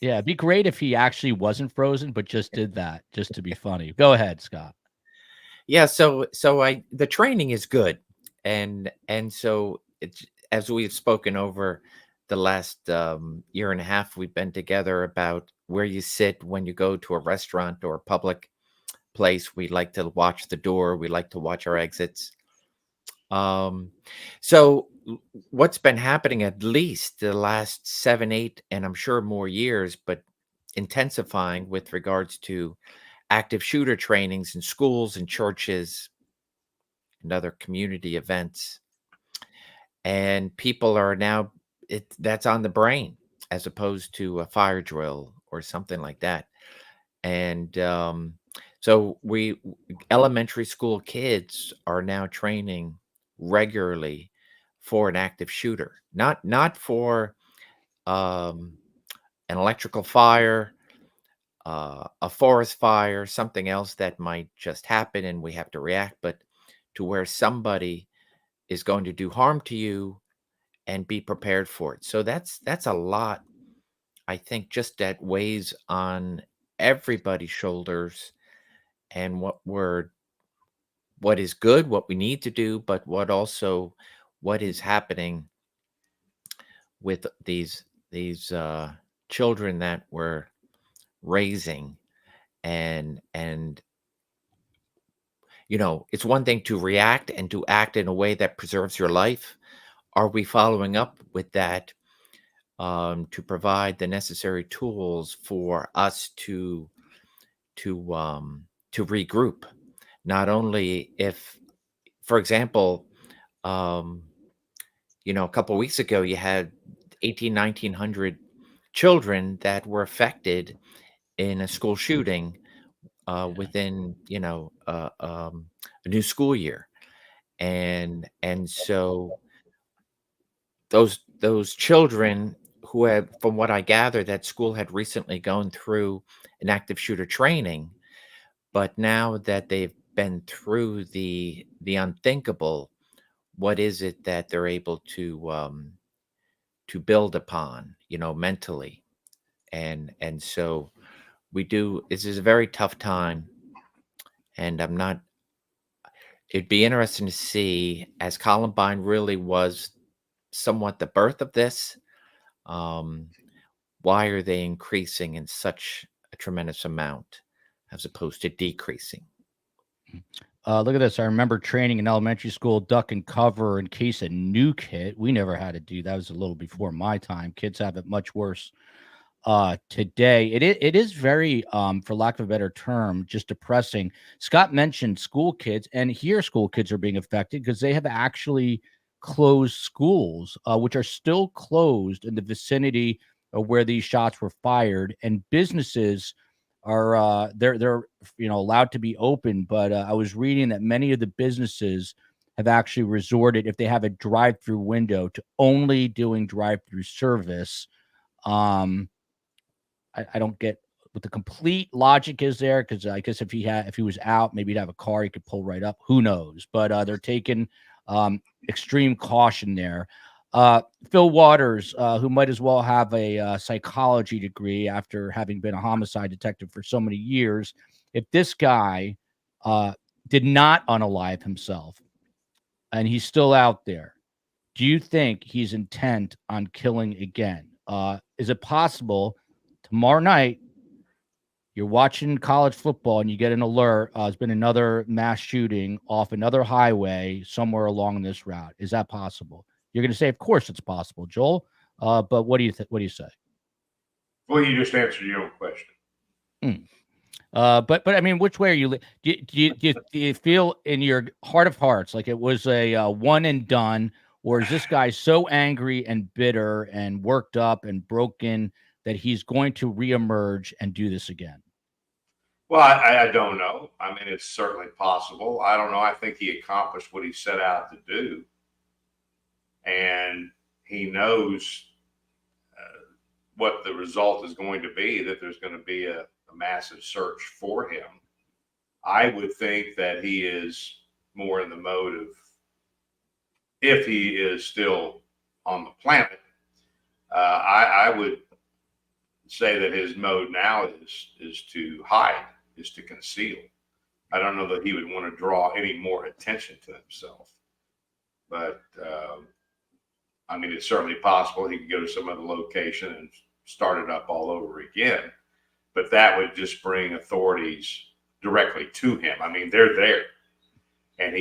B: Yeah, it'd be great if he actually wasn't frozen, but just did that just to be funny. Go ahead, Scott.
D: Yeah, so the training is good, and so it's, as we've spoken over the last year and a half, we've been together about where you sit when you go to a restaurant or a public place. We like to watch the door. We like to watch our exits. So what's been happening at least the last 7, 8, and I'm sure more years, but intensifying with regards to active shooter trainings in schools and churches and other community events. And people are now, that's on the brain as opposed to a fire drill or something like that. And so elementary school kids are now training regularly for an active shooter, not for an electrical fire, a forest fire, something else that might just happen and we have to react, but to where somebody is going to do harm to you and be prepared for it. So that's a lot, I think, just that weighs on everybody's shoulders, and what is good, what we need to do, but what is happening with these children that we're raising. And it's one thing to react and to act in a way that preserves your life. Are we following up with that to provide the necessary tools for us to regroup? Not only if, for example, a couple of weeks ago, you had 1900 children that were affected in a school shooting within, a new school year. And so those children who have, from what I gather, that school had recently gone through an active shooter training, but now that they've been through the unthinkable, what is it that they're able to build upon, mentally? And so this is a very tough time, and it'd be interesting to see, as Columbine really was somewhat the birth of this, why are they increasing in such a tremendous amount as opposed to decreasing?
B: Look at this. I remember training in elementary school, duck and cover in case a nuke hit. We never had to do that. It was a little before my time. Kids have it much worse today. It is very, for lack of a better term, just depressing. Scott mentioned school kids, and here school kids are being affected because they have actually closed schools, which are still closed in the vicinity of where these shots were fired, and businesses are they're allowed to be open, but I was reading that many of the businesses have actually resorted, if they have a drive-through window, to only doing drive-through service. I don't get what the complete logic is there, because I guess if he was out, maybe he'd have a car he could pull right up. Who knows? But they're taking extreme caution there. Phil Waters, who might as well have a psychology degree after having been a homicide detective for so many years. If this guy did not unalive himself, and he's still out there, do you think he's intent on killing again? Is it possible tomorrow night you're watching college football and you get an alert? There's been another mass shooting off another highway somewhere along this route. Is that possible? You're going to say, of course it's possible, Joel. But what do you what do you say?
C: Well, you just answered your own question.
B: But I mean, which way are you? Do you feel in your heart of hearts like it was a one and done, or is this guy so angry and bitter and worked up and broken that he's going to reemerge and do this again?
C: Well, I don't know. I mean, it's certainly possible. I don't know. I think he accomplished what he set out to do, and he knows what the result is going to be, that there's going to be a massive search for him. I would think that he is more in the mode of, if he is still on the planet, I would say that his mode now is to hide, is to conceal. I don't know that he would want to draw any more attention to himself, but I mean, it's certainly possible he could go to some other location and start it up all over again. But that would just bring authorities directly to him. I mean, they're there. And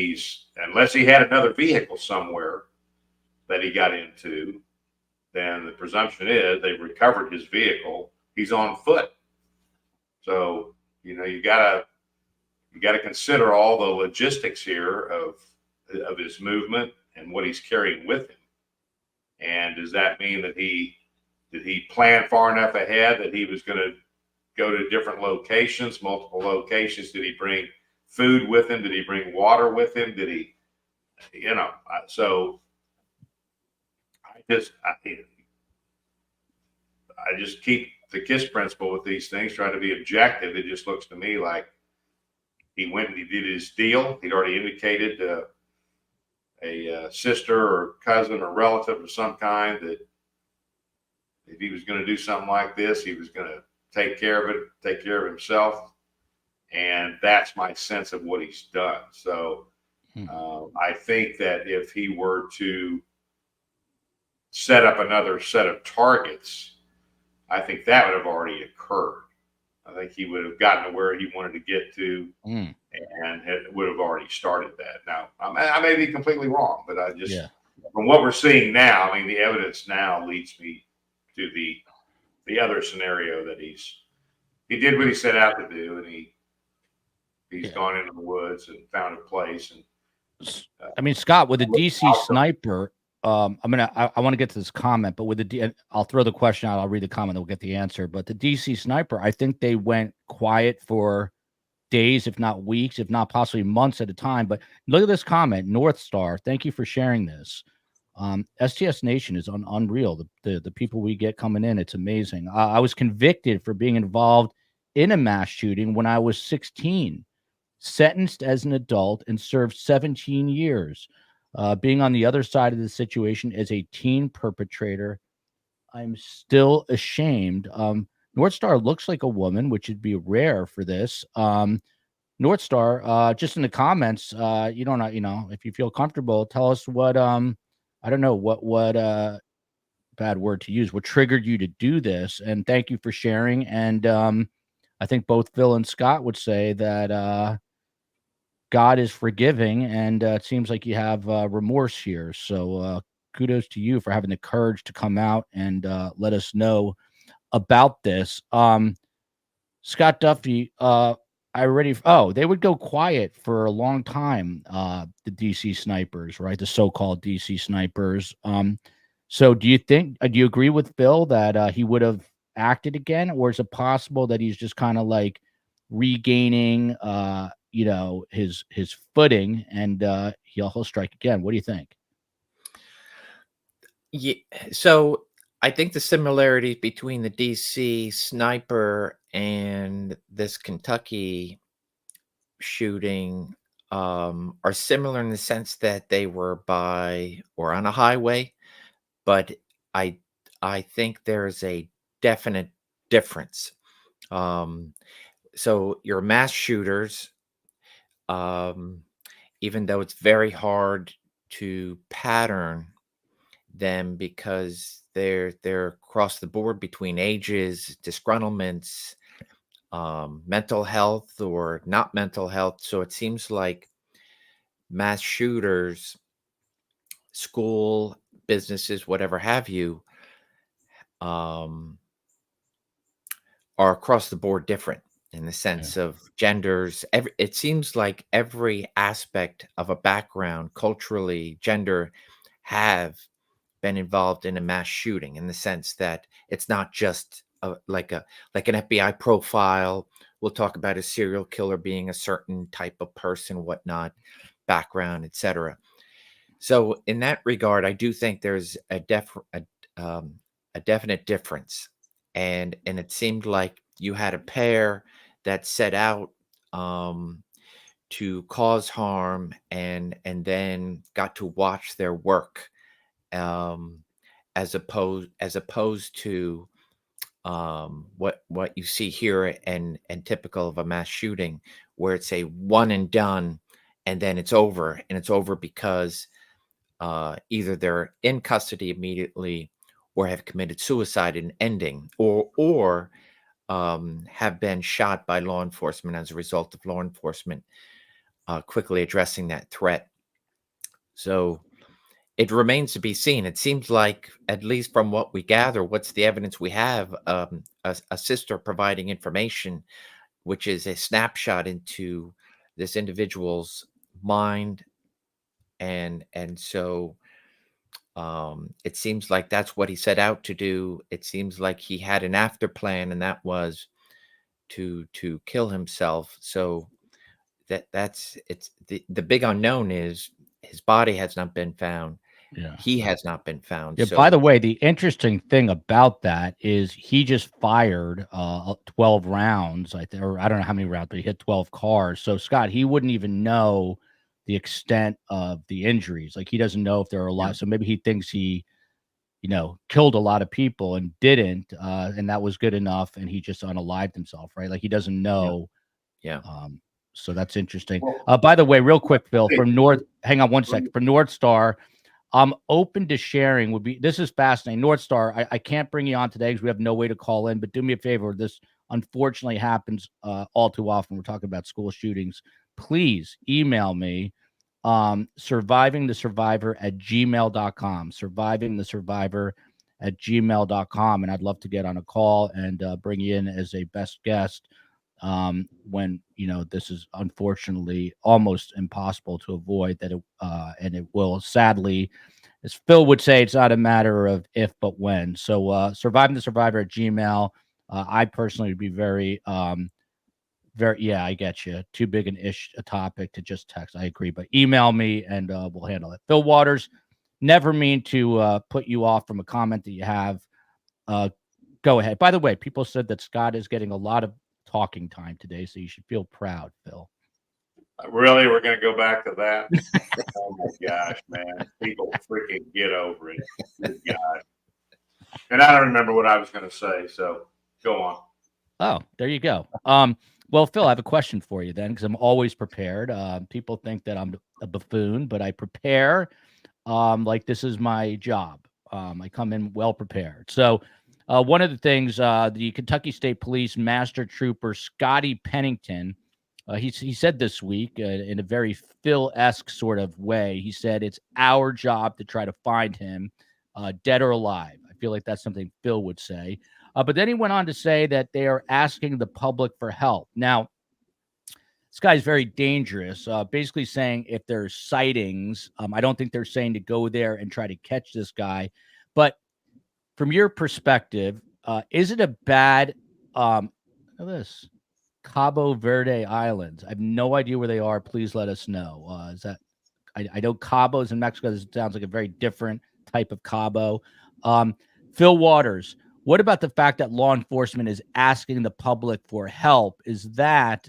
C: unless he had another vehicle somewhere that he got into, then the presumption is they've recovered his vehicle. He's on foot. So, you gotta consider all the logistics here of his movement and what he's carrying with him. And does that mean that did he plan far enough ahead that he was going to go to different locations, multiple locations? Did he bring food with him? Did he bring water with him? Did he, so I just keep the KISS principle with these things, try to be objective. It just looks to me like he went and he did his deal. He'd already indicated a sister or cousin or relative of some kind that if he was going to do something like this, he was going to take care of it, take care of himself. And that's my sense of what he's done. So I think that if he were to set up another set of targets, I think that would have already occurred. I think he would have gotten to where he wanted to get to and would have already started that. Now, I may be completely wrong, but from what we're seeing now, I mean, the evidence now leads me to the other scenario that he did what he set out to do, and he's gone into the woods and found a place. And
B: I mean, Scott, with the DC sniper, I want to get to this comment, but with I'll throw the question out. I'll read the comment. We'll get the answer. But the DC sniper, I think they went quiet for days, if not weeks, if not possibly months at a time. But look at this comment, North Star. Thank you for sharing this. STS Nation is unreal. The people we get coming in, it's amazing. I was convicted for being involved in a mass shooting when I was 16, sentenced as an adult, and served 17 years. Being on the other side of the situation as a teen perpetrator, I'm still ashamed. North Star looks like a woman, which would be rare for this. North Star, just in the comments, you don't know, if you feel comfortable, tell us what I don't know what bad word to use, what triggered you to do this. And thank you for sharing. And I think both Fil and Scott would say that God is forgiving, and it seems like you have remorse here. So kudos to you for having the courage to come out and let us know about this. Scott Duffy, they would go quiet for a long time, the DC snipers, right? The so-called DC snipers. So do you agree with Bill that he would have acted again, or is it possible that he's just kind of like regaining, his footing, and he'll strike again? What do you think?
D: Yeah, so I think the similarities between the DC sniper and this Kentucky shooting are similar in the sense that they were by or on a highway, but I think there's a definite difference. So your mass shooters, even though it's very hard to pattern them because they're across the board between ages, disgruntlements, mental health or not mental health. So it seems like mass shooters, school, businesses, whatever have you, um, are across the board different in the sense of genders. It seems like every aspect of a background, culturally, gender, have been involved in a mass shooting in the sense that it's not just like an FBI profile. We'll talk about a serial killer being a certain type of person, whatnot, background, etc. So in that regard, I do think there's a definite difference, and it seemed like you had a pair that set out um, to cause harm and then got to watch their work, um, as opposed to what you see here and typical of a mass shooting, where it's a one and done, and then it's over, and it's over because either they're in custody immediately or have committed suicide and ending, or have been shot by law enforcement as a result of law enforcement quickly addressing that threat. So it remains to be seen. It seems like, at least from what we gather, what's the evidence we have, a sister providing information, which is a snapshot into this individual's mind, and so it seems like that's what he set out to do. It seems like he had an after plan, and that was to kill himself. So that's it's the big unknown is his body has not been found.
B: Yeah.
D: He has not been found.
B: Yeah.
D: So
B: By the way, the interesting thing about that is he just fired 12 rounds, or I don't know how many rounds, but he hit 12 cars. So Scott, he wouldn't even know the extent of the injuries. Like he doesn't know if there are a lot.
D: Yeah.
B: So maybe he thinks he, killed a lot of people and didn't, and that was good enough, and he just unalived himself, right? Like he doesn't know.
D: Yeah.
B: So that's interesting.
C: Well,
B: By the way, real quick, Phil,
C: hey,
B: from North, hang on one second. For North Star, I'm open to sharing. This is fascinating. North Star, I can't bring you on today because we have no way to call in, but do me a favor. This unfortunately happens all too often. We're talking about school shootings. Please email me, survivingthesurvivor@gmail.com, survivingthesurvivor@gmail.com. And I'd love to get on a call and bring you in as a best guest when this is unfortunately almost impossible to avoid, that and it will, sadly, as Phil would say, it's not a matter of if but when. So surviving the survivor at Gmail. I personally would be very yeah, I get you, too big a topic to just text. I agree, but email me and we'll handle it. Phil Waters, never mean to put you off from a comment that you have. Go ahead. By the way, people said that Scott is getting a lot of talking time today, so you should feel proud, Phil.
C: Really, we're going to go back to that? Oh my gosh, man! People freaking get over it. Good God. And I don't remember what I was going to say, so go on.
B: Oh, there you go. Well, Phil, I have a question for you then, because I'm always prepared. People think that I'm a buffoon, but I prepare like this is my job. I come in well prepared. So one of the things, the Kentucky State Police Master Trooper Scotty Pennington, he said this week in a very Phil-esque sort of way, he said, it's our job to try to find him, dead or alive. I feel like that's something Phil would say. But then he went on to say that they are asking the public for help. Now, this guy's very dangerous, basically saying if there's sightings, I don't think they're saying to go there and try to catch this guy. But from your perspective, is it a bad, look at this, Cabo Verde Islands? I have no idea where they are. Please let us know. Is that, I know Cabo's in Mexico. This sounds like a very different type of Cabo. Phil Waters, what about the fact that law enforcement is asking the public for help? Is that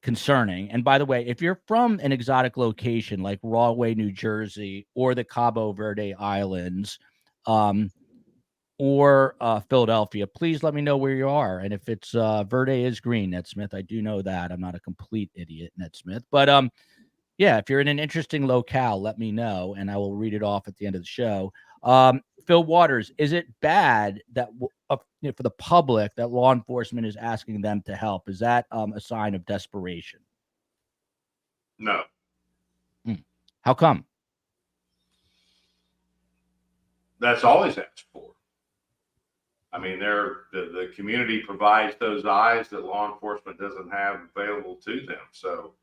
B: concerning? And by the way, if you're from an exotic location like Rahway, New Jersey, or the Cabo Verde Islands, or Philadelphia, please let me know where you are. And if it's Verde is green, Ned Smith, I do know that. I'm not a complete idiot, Ned Smith. But yeah, if you're in an interesting locale, let me know, and I will read it off at the end of the show. Phil Waters, is it bad that for the public that law enforcement is asking them to help? Is that a sign of desperation?
C: No.
B: How come?
C: That's always asked for. I mean, the community provides those eyes that law enforcement doesn't have available to them. So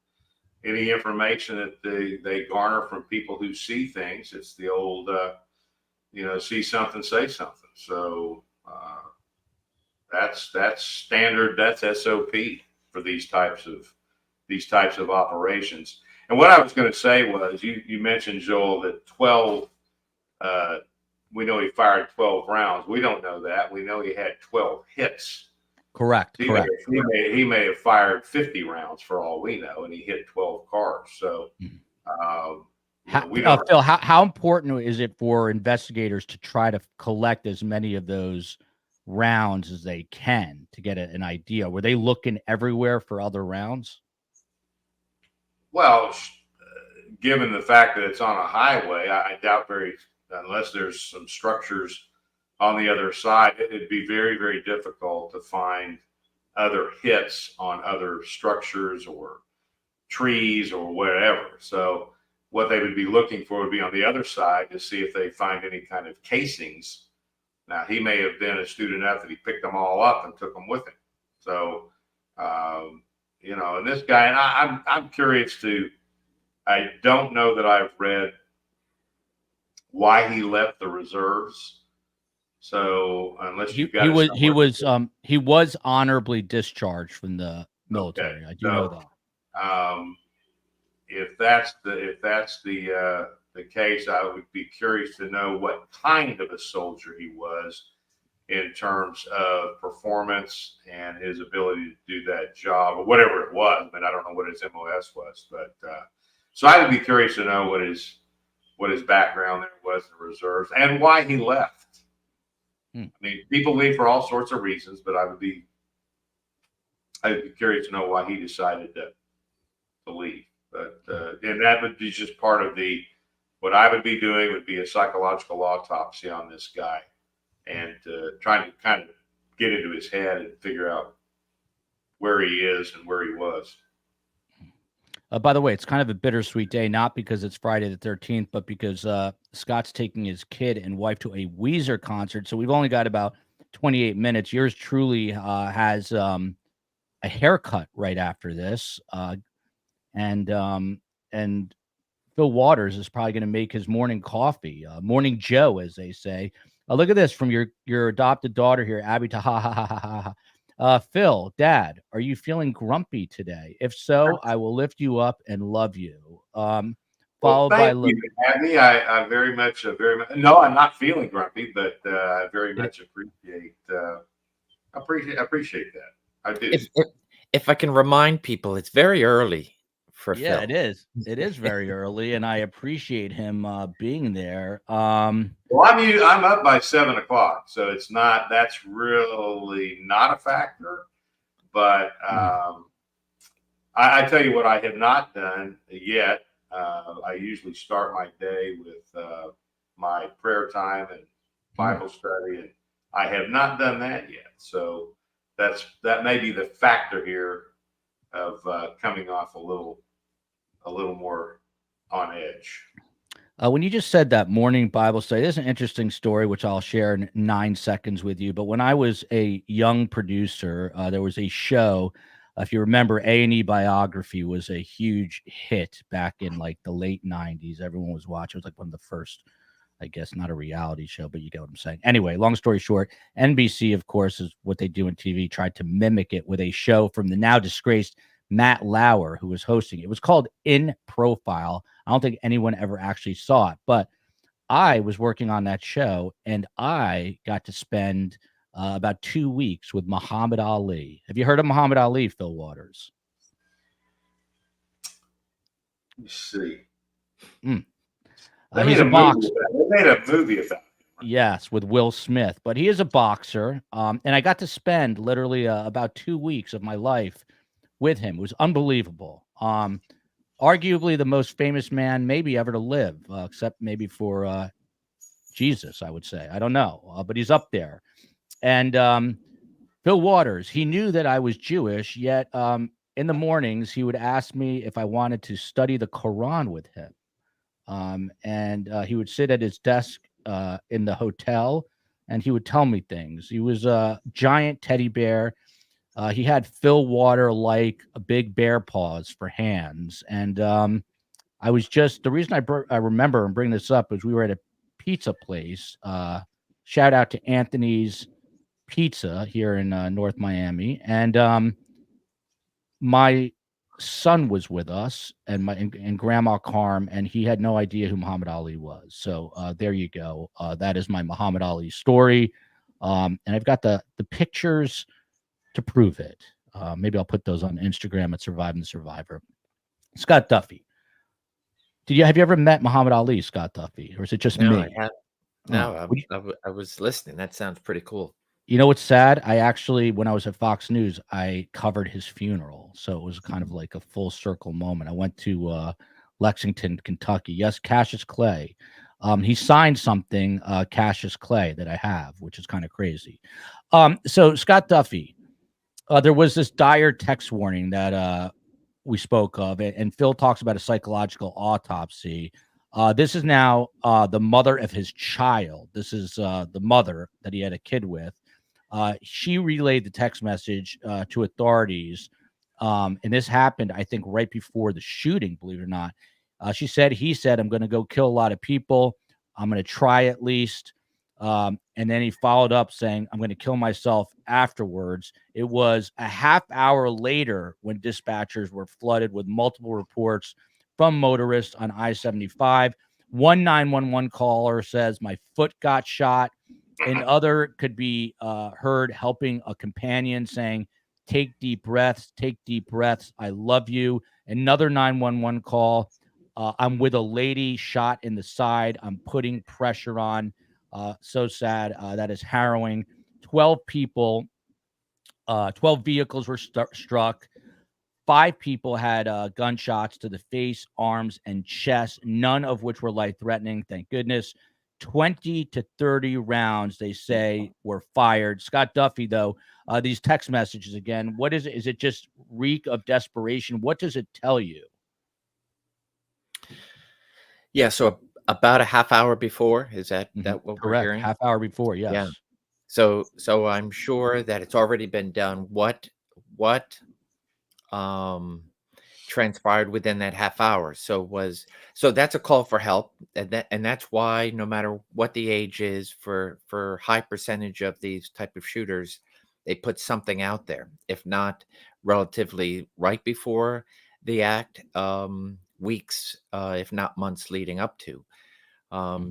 C: any information that they garner from people who see things, it's the old, see something, say something. So that's standard. That's SOP for these types of operations. And what I was going to say was, you mentioned, Joel, that 12. We know he fired 12 rounds. We don't know that. We know he had 12 hits.
B: Correct.
C: He may have fired 50 rounds for all we know, and he hit 12 cars. So
B: Phil, how important is it for investigators to try to collect as many of those rounds as they can to get an idea? Were they looking everywhere for other rounds?
C: Well, given the fact that it's on a highway, I doubt unless there's some structures on the other side, it'd be very, very difficult to find other hits on other structures or trees or whatever. So what they would be looking for would be on the other side to see if they find any kind of casings. Now, he may have been astute enough that he picked them all up and took them with him. So, and this guy, and I'm curious I don't know that I've read why he left the reserves. So unless you got
B: he was honorably discharged from the military. Okay. I do know that.
C: If that's the case, I would be curious to know what kind of a soldier he was in terms of performance and his ability to do that job or whatever it was. I mean, I don't know what his MOS was, but so I would be curious to know what his background there was in the reserves and why he left. I mean, people leave for all sorts of reasons, but I'd be curious to know why he decided to leave. But and that would be just part of what I would be doing would be a psychological autopsy on this guy and trying to kind of get into his head and figure out where he is and where he was.
B: By the way, it's kind of a bittersweet day, not because it's Friday the 13th, but because Scott's taking his kid and wife to a Weezer concert. So we've only got about 28 minutes. Yours truly has a haircut right after this. And Phil Waters is probably going to make his morning coffee, morning Joe, as they say. Look at this from your adopted daughter here, Abby. Phil, Dad, are you feeling grumpy today? If so, I will lift you up and love you. Followed by
C: Abby. I very much, no, I'm not feeling grumpy, but I very much appreciate that. I do.
D: If I can remind people, it's very early for Phil.
B: Yeah, it is. It is very early, and I appreciate him being there.
C: Well, I'm up by 7:00, so that's really not a factor. But I tell you what, I have not done yet. I usually start my day with my prayer time and Bible study, and I have not done that yet. So that may be the factor here of coming off a little more on edge.
B: When you just said that morning Bible study, there's an interesting story, which I'll share in 9 seconds with you. But when I was a young producer, there was a show. If you remember, A&E Biography was a huge hit back in like the late 90s. Everyone was watching. It was like one of the first, I guess, not a reality show, but you get what I'm saying. Anyway, long story short, NBC, of course, is what they do in TV, tried to mimic it with a show from the now disgraced Matt Lauer, who was hosting it. It was called In Profile. I don't think anyone ever actually saw it, but I was working on that show, and I got to spend about 2 weeks with Muhammad Ali. Have you heard of Muhammad Ali, Phil Waters?
C: Let's see.
B: He's a boxer.
C: They made a movie about him,
B: Yes, with Will Smith, but he is a boxer. And I got to spend literally about 2 weeks of my life with him. It was unbelievable. Arguably the most famous man maybe ever to live, except maybe for Jesus, I would say. I don't know, but he's up there. And Phil Waters, he knew that I was Jewish, yet in the mornings he would ask me if I wanted to study the Quran with him. And he would sit at his desk in the hotel, and he would tell me things. He was a giant teddy bear. He had Phil Water like a big bear paws for hands. And I was just the reason I remember and bring this up is we were at a pizza place. Shout out to Anthony's Pizza here in North Miami, and my son was with us, and Grandma Carm, and he had no idea who Muhammad Ali was. So there you go. That is my Muhammad Ali story, and I've got the pictures to prove it. Maybe I'll put those on Instagram at Surviving the Survivor. Scott Duffy. Have you ever met Muhammad Ali, Scott Duffy, or is it just
D: No,
B: me?
D: I have. No, I was listening. That sounds pretty cool.
B: You know what's sad? I actually, when I was at Fox News, I covered his funeral. So it was kind of like a full circle moment. I went to Lexington, Kentucky. Yes, Cassius Clay. He signed something, Cassius Clay, that I have, which is kind of crazy. So Scott Duffy, there was this dire text warning that we spoke of, and Phil talks about a psychological autopsy. This is now the mother of his child. This is the mother that he had a kid with. She relayed the text message to authorities, and this happened, I think, right before the shooting, believe it or not. He said, I'm going to go kill a lot of people. I'm going to try at least. And then he followed up saying, I'm going to kill myself afterwards. It was a half hour later when dispatchers were flooded with multiple reports from motorists on I-75. One 911 caller says, my foot got shot. Another could be heard helping a companion saying, take deep breaths, I love you. Another 911 call, I'm with a lady shot in the side, I'm putting pressure on. So sad. That is harrowing. 12 people, 12 vehicles were struck. 5 people had gunshots to the face, arms, and chest, none of which were life-threatening, thank goodness. 20 to 30 rounds, they say, were fired. Scott Duffy, though, these text messages again, what is it? Is it just reek of desperation? What does it tell you?
D: Yeah, so about a half hour before, is that what we're
B: Correct.
D: hearing?
B: Half hour before, yes.
D: Yeah. So I'm sure that it's already been done. What transpired within that half hour? So that's a call for help, and that's why no matter what the age is, for high percentage of these type of shooters, they put something out there, if not relatively right before the act, weeks, if not months leading up to.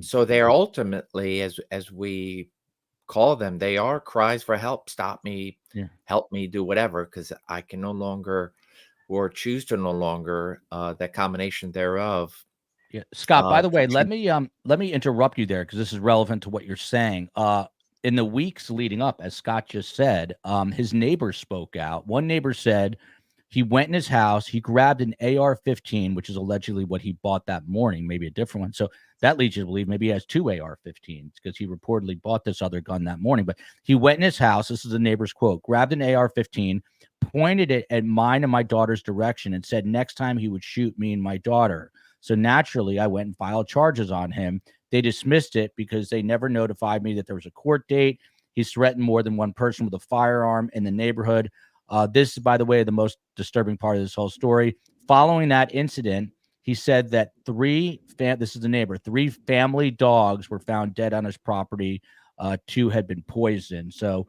D: So they are ultimately, as we call them, they are cries for help. Stop me, help me, do whatever, because I can no longer, or choose to no longer, that combination thereof.
B: Yeah, Scott, by the way, let me interrupt you there because this is relevant to what you're saying. In the weeks leading up, as Scott just said, his neighbor spoke out. One neighbor said he went in his house, he grabbed an AR-15, which is allegedly what he bought that morning, maybe a different one. So that leads you to believe maybe he has 2 AR-15s because he reportedly bought this other gun that morning. But he went in his house, this is the neighbor's quote, grabbed an AR-15, pointed it at mine and my daughter's direction, and said next time he would shoot me and my daughter. So naturally, I went and filed charges on him. They dismissed it because they never notified me that there was a court date. He's threatened more than one person with a firearm in the neighborhood. This is, by the way, the most disturbing part of this whole story. Following that incident, he said that 3 family dogs were found dead on his property. 2 had been poisoned. So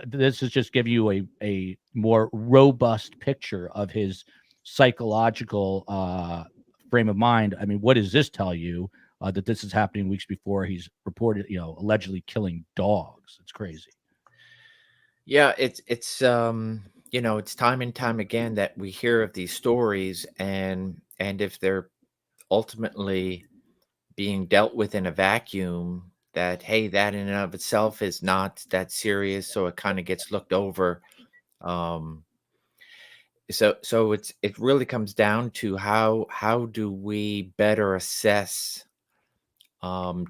B: this is just giving you a more robust picture of his psychological frame of mind. I mean, what does this tell you? That this is happening weeks before he's reported, allegedly killing dogs. It's crazy.
D: Yeah, it's it's time and time again that we hear of these stories, and if they're ultimately being dealt with in a vacuum, that, hey, that in and of itself is not that serious, so it kind of gets looked over. Um, so it really comes down to how do we better assess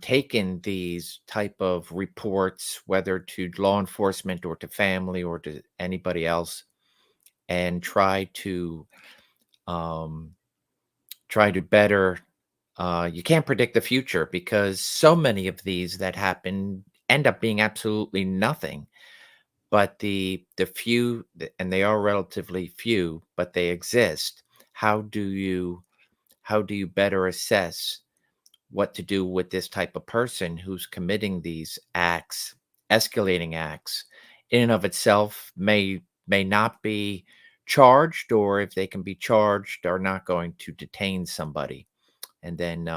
D: taking these type of reports, whether to law enforcement or to family or to anybody else, and um, try to better. You can't predict the future because so many of these that happen end up being absolutely nothing. But the few, and they are relatively few, but they exist. How do you better assess what to do with this type of person who's committing these acts, escalating acts, in and of itself may not be charged, or if they can be charged, are not going to detain somebody, and then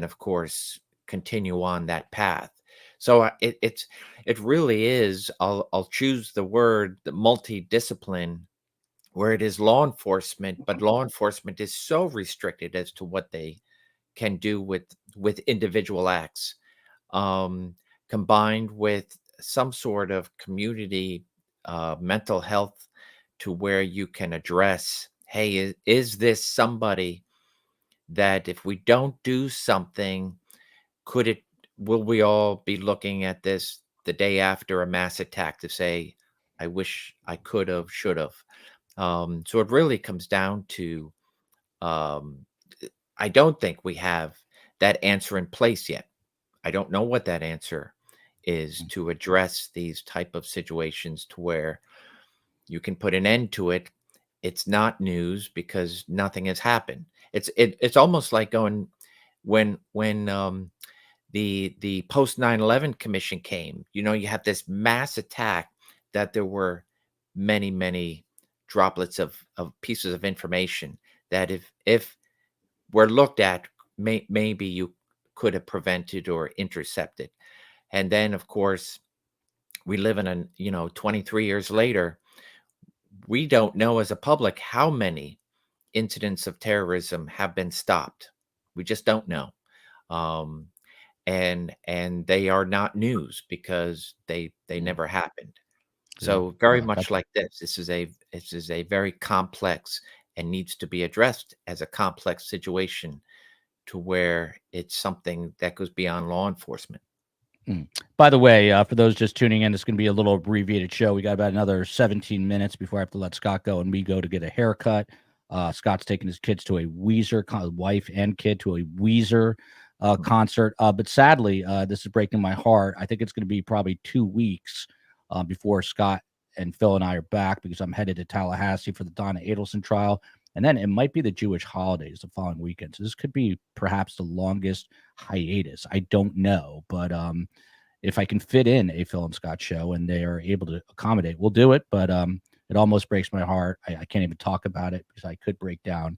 D: of course continue on that path. So it really is. I'll choose the word the multidiscipline, where it is law enforcement, but law enforcement is so restricted as to what they can do with individual acts, um, combined with some sort of community mental health, to where you can address, hey, is this somebody that if we don't do something, could it will we all be looking at this the day after a mass attack to say, I wish I could have, should have. So it really comes down to, um, I don't think we have that answer in place yet. I don't know what that answer is to address these type of situations, to where you can put an end to it. It's not news because nothing has happened. It's almost like going when the post 9/11 commission came. You have this mass attack, that there were many droplets of pieces of information that if were looked at, maybe you could have prevented or intercepted. And then, of course, we live in 23 years later, we don't know as a public how many incidents of terrorism have been stopped. We just don't know. Um, and they are not news because they
B: Mm,
D: never happened.
B: yeah.
D: So very
B: Well,
D: much
B: that's
D: like this is a very complex, and needs to be addressed as a complex situation, to where it's something that goes beyond law enforcement.
B: mm. By the way, for those just tuning in, it's going to be a little abbreviated show. We got about another 17 minutes before I have to let Scott go, and we go to get a haircut. Scott's taking his kids to a Weezer, wife and kid to a Weezer concert. But sadly, this is breaking my heart. I think it's going to be probably 2 weeks before Scott and Phil and I are back, because I'm headed to Tallahassee for the Donna Adelson trial. And then it might be the Jewish holidays the following weekend. So this could be perhaps the longest hiatus. I don't know. But if I can fit in a Phil and Scott show and they are able to accommodate, we'll do it. But it almost breaks my heart. I can't even talk about it because I could break down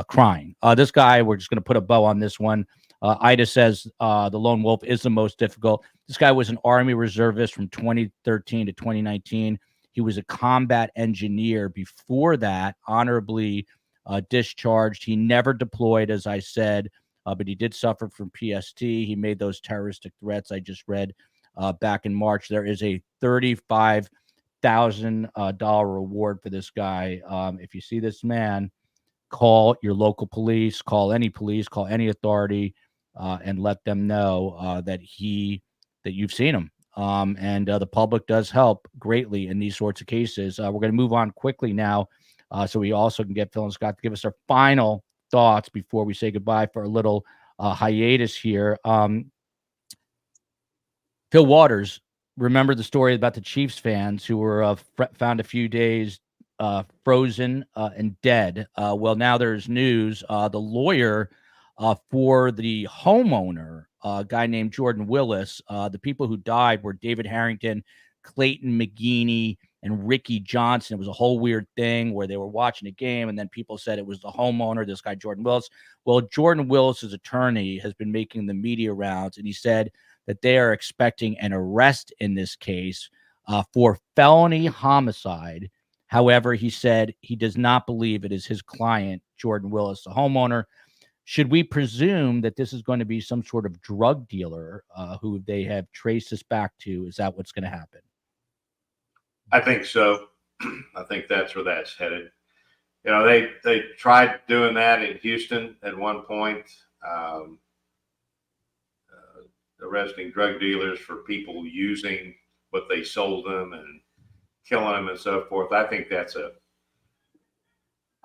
B: crying. This guy, we're just going to put a bow on this one. Ida says the lone wolf is the most difficult. This guy was an Army reservist from 2013 to 2019. He was a combat engineer before that, honorably discharged. He never deployed, as I said, but he did suffer from PST. He made those terroristic threats I just read back in March. There is a $35,000 reward for this guy. If you see this man, call your local police, call any authority, and let them know that you've seen him. And the public does help greatly in these sorts of cases. We're going to move on quickly now, so we also can get Phil and Scott to give us our final thoughts before we say goodbye for a little hiatus here. Phil Waters, remember the story about the Chiefs fans who were found a few days frozen and dead. Well, now there's news. The lawyer for the homeowner, a guy named Jordan Willis, the people who died were David Harrington, Clayton McGeeney, and Ricky Johnson. It was a whole weird thing where they were watching a game, and then people said it was the homeowner, this guy Jordan Willis. Well, Jordan Willis's attorney has been making the media rounds, and he said that they are expecting an arrest in this case for felony homicide. However, he said he does not believe it is his client, Jordan Willis, the homeowner. should we presume that this is going to be some sort of drug dealer who they have traced this back to? Is that what's going to happen?
C: I think so. I think that's where that's headed. You know, they tried doing that in Houston at one point, arresting drug dealers for people using what they sold them and killing them and so forth. I think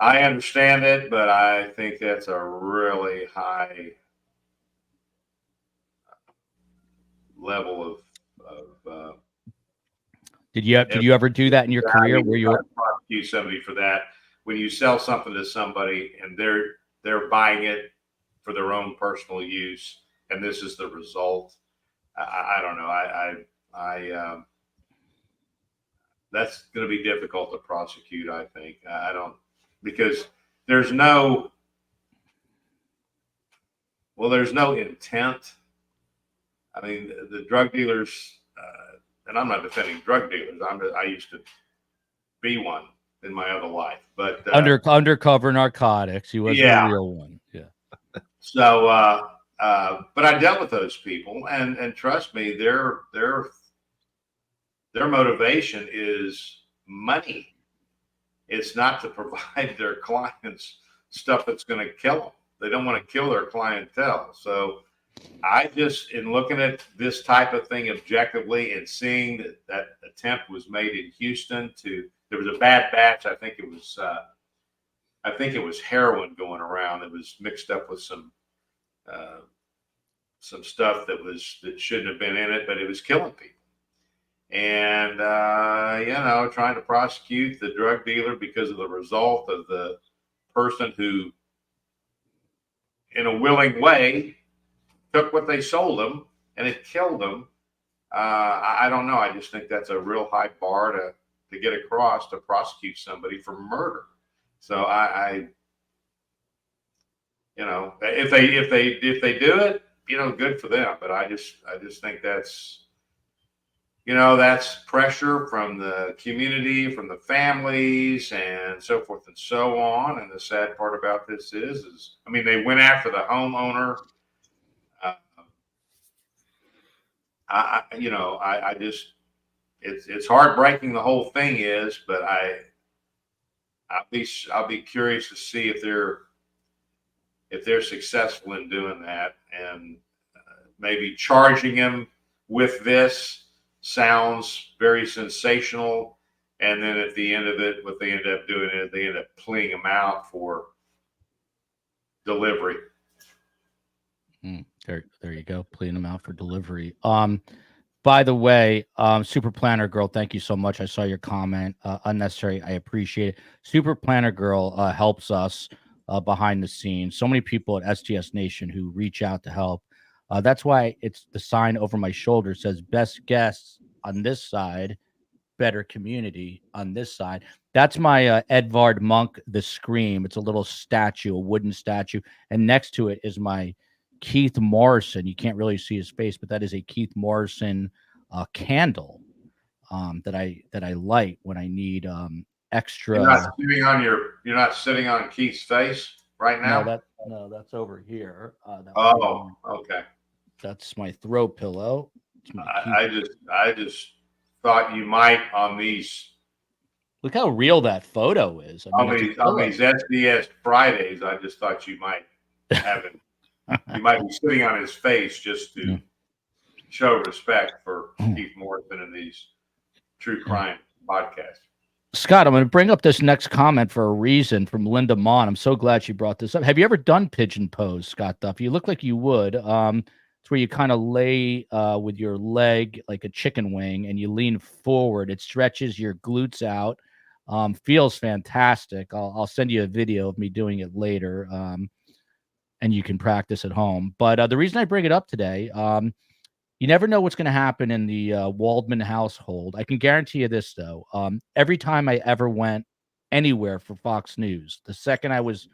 C: I understand it, but I think that's a really high level of
B: Did you ever do that in your career where you
C: prosecute somebody for that? When you sell something to somebody and they're buying it for their own personal use, and this is the result. I don't know. That's going to be difficult to prosecute. I think because there's no intent. I mean, the drug dealers, and I'm not defending drug dealers. I used to be one in my other life, but
B: undercover narcotics. He was the real one. Yeah.
C: So, but I dealt with those people, and trust me, their motivation is money. It's not to provide their clients stuff that's going to kill them. They don't want to kill their clientele. So I just, in looking at this type of thing objectively and seeing that attempt was made in Houston there was a bad batch. I think it was heroin going around that was mixed up with some stuff that shouldn't have been in it, but it was killing people. And, trying to prosecute the drug dealer because of the result of the person who, in a willing way, took what they sold them and it killed them. I don't know. I just think that's a real high bar to get across to prosecute somebody for murder. So if they do it, good for them. But I just think that's pressure from the community, from the families, and so forth and so on. And the sad part about this is they went after the homeowner. It's heartbreaking. The whole thing is, but I'll be curious to see if they're successful in doing that, and maybe charging him with this sounds very sensational. And then at the end of it, what they end up doing is they end up pleading him out for delivery.
B: There you go. Pleading him out for delivery. By the way, Super Planner Girl, thank you so much. I saw your comment. Unnecessary. I appreciate it. Super Planner Girl helps us behind the scenes. So many people at STS Nation who reach out to help. That's why it's the sign over my shoulder says best guests on this side, better community on this side. That's my Edvard Munch, The Scream. It's a little statue, a wooden statue. And next to it is my Keith Morrison. You can't really see his face, but that is a Keith Morrison candle that I light when I need extra.
C: You're not sitting on Keith's face right now.
B: No, that's over here.
C: Okay.
B: That's my throw pillow.
C: I just thought you might on these.
B: Look how real that photo is.
C: On these SDS Fridays, I just thought you might have it. You might be sitting on his face just to show respect for Keith Morrison and these true crime podcasts.
B: Scott, I'm going to bring up this next comment for a reason from Linda Mon. I'm so glad she brought this up. Have you ever done pigeon pose, Scott Duff? You look like you would. It's where you kind of lay with your leg like a chicken wing and you lean forward. It stretches your glutes out. Feels fantastic. I'll send you a video of me doing it later. And you can practice at home. But the reason I bring it up today, you never know what's going to happen in the Waldman household. I can guarantee you this, though. Every time I ever went anywhere for Fox News, the second I was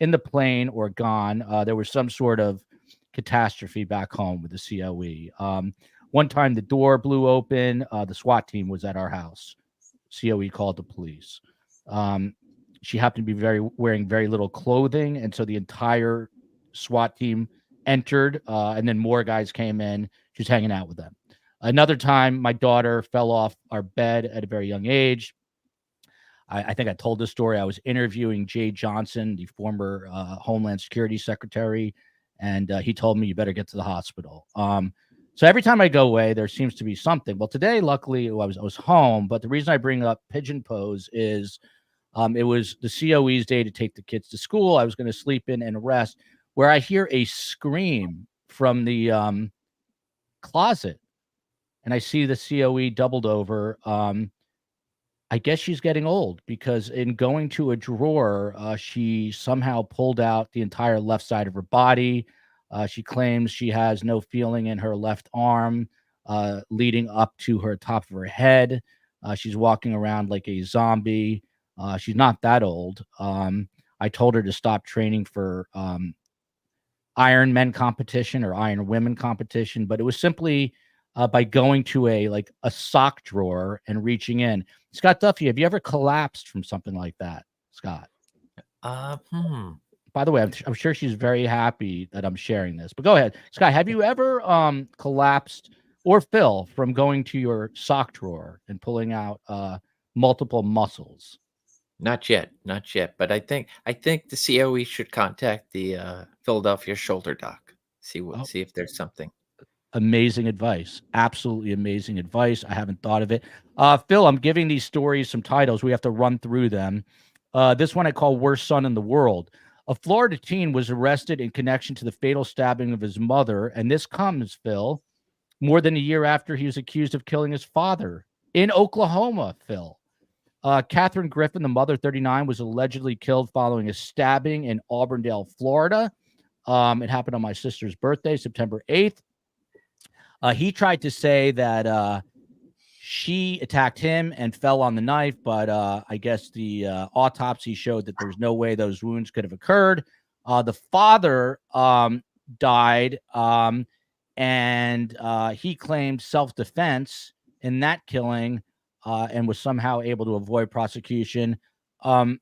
B: in the plane or gone, there was some sort of catastrophe back home with the COE. One time the door blew open. The SWAT team was at our house. COE called the police. She happened to be wearing very little clothing, and so the entire SWAT team entered, and then more guys came in. She was hanging out with them. Another time, my daughter fell off our bed at a very young age. I think I told this story. I was interviewing Jay Johnson, the former Homeland Security Secretary, and he told me, you better get to the hospital. So every time I go away, there seems to be something. Well, today, luckily, I was home. But the reason I bring up Pigeon Pose is it was the COE's day to take the kids to school. I was going to sleep in and rest, where I hear a scream from the closet, and I see the COE doubled over. I guess she's getting old, because in going to a drawer, she somehow pulled out the entire left side of her body. She claims she has no feeling in her left arm, leading up to her top of her head. She's walking around like a zombie. She's not that old. I told her to stop training for Iron Men competition or Iron Women competition, but it was simply by going to a sock drawer and reaching in. Scott Duffy, have you ever collapsed from something like that, Scott? By the way, I'm sure she's very happy that I'm sharing this, but go ahead. Scott, have you ever collapsed, or Phil, from going to your sock drawer and pulling out multiple muscles?
D: Not yet. But I think the COE should contact the Philadelphia shoulder doc. See if there's something.
B: Amazing advice. Absolutely amazing advice. I haven't thought of it. Phil, I'm giving these stories some titles. We have to run through them. This one I call Worst Son in the World. A Florida teen was arrested in connection to the fatal stabbing of his mother. And this comes, Phil, more than a year after he was accused of killing his father in Oklahoma, Phil. Catherine Griffin, the mother, 39, was allegedly killed following a stabbing in Auburndale, Florida. It happened on my sister's birthday, September 8th. He tried to say that she attacked him and fell on the knife, but I guess the autopsy showed that there's no way those wounds could have occurred. The father died, and he claimed self-defense in that killing and was somehow able to avoid prosecution. I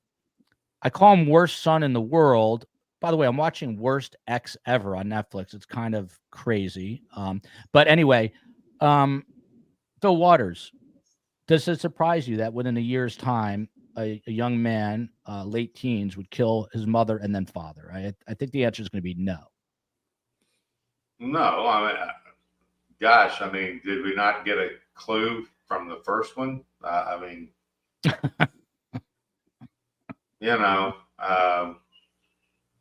B: call him Worst Son in the World. By the way, I'm watching Worst Ex Ever on Netflix. It's kind of crazy. But anyway, Phil Waters, does it surprise you that within a year's time, a young man, late teens, would kill his mother and then father? I think the answer is going to be no.
C: No, gosh, did we not get a clue from the first one?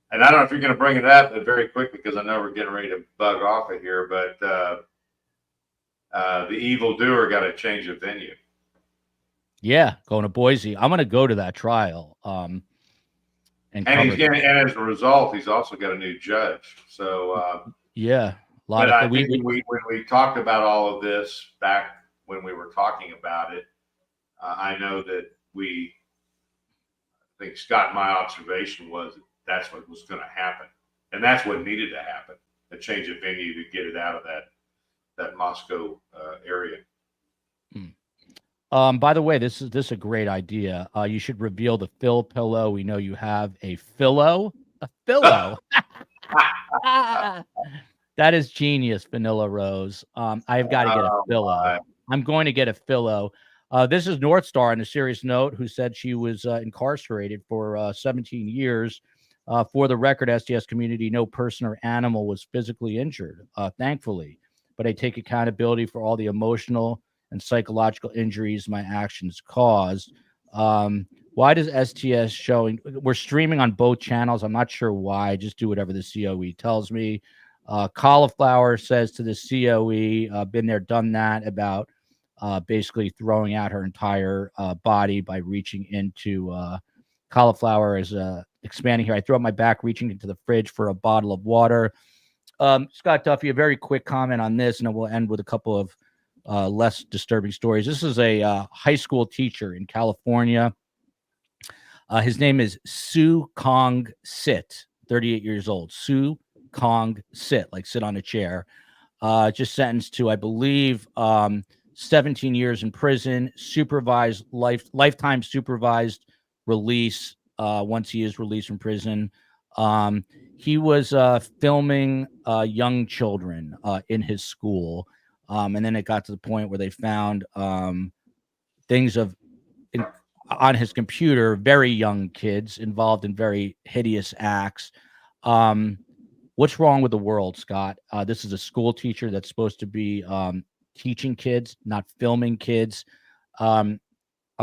C: And I don't know if you're going to bring it up very quickly, because I know we're getting ready to bug off of here, but the evildoer got to change of venue.
B: Yeah, going to Boise. I'm going to go to that trial. And
C: as a result, he's also got a new judge. So
B: yeah,
C: a lot of when we talked about all of this back when we were talking about it, I know that I think Scott, my observation was that's what was going to happen, and that's what needed to happen, a change of venue to get it out of that Moscow area.
B: By the way, this is a great idea. You should reveal the Phil pillow. We know you have a pillow. That is genius, Vanilla Rose. I've got to get a pillow. I'm going to get a pillow. This is North Star on a serious note, who said she was incarcerated for 17 years. For the record, STS community, no person or animal was physically injured, thankfully. But I take accountability for all the emotional and psychological injuries my actions caused. Why does STS showing? We're streaming on both channels. I'm not sure why. Just do whatever the COE tells me. Cauliflower says to the COE, been there, done that, about basically throwing out her entire body by reaching into Cauliflower is expanding here. I throw up my back, reaching into the fridge for a bottle of water. Scott Duffy, a very quick comment on this, and then we'll end with a couple of less disturbing stories. This is a high school teacher in California. His name is Su Kong Sit, 38 years old. Su Kong Sit, like sit on a chair. Just sentenced to, I believe, 17 years in prison, supervised lifetime supervised release once he is released from prison. he was filming young children in his school, and then it got to the point where they found things on his computer, very young kids involved in very hideous acts. What's wrong with the world, Scott? This is a school teacher that's supposed to be teaching kids, not filming kids. Are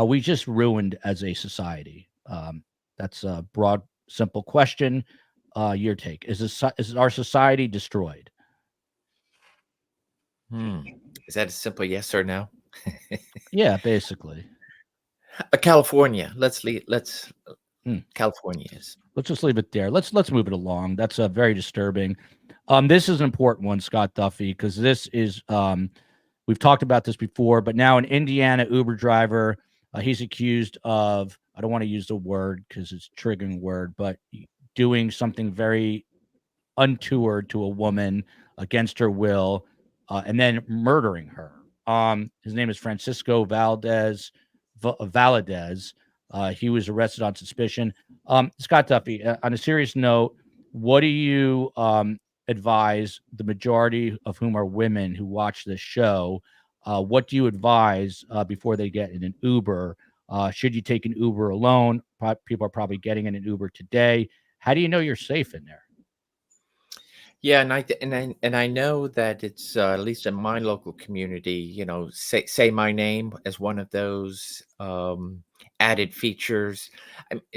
B: we just ruined as a society? That's a broad, simple question. Your take. Is our society destroyed?
D: Is that a simple yes or no?
B: Yeah, basically.
D: California. Let's
B: Hmm.
D: California is.
B: Let's just leave it there. Let's move it along. That's very disturbing. This is an important one, Scott Duffy, because this is we've talked about this before, but now an Indiana Uber driver, he's accused of, I don't want to use the word because it's a triggering word, but doing something very untoward to a woman against her will, and then murdering her. His name is Francisco Valadez. He was arrested on suspicion. Scott Duffy, on a serious note, what do you advise the majority of whom are women who watch this show? What do you advise before they get in an Uber? Should you take an Uber alone? People are probably getting in an Uber today. How do you know you're safe in there?
D: Yeah, and I know that it's at least in my local community, say my name as one of those added features.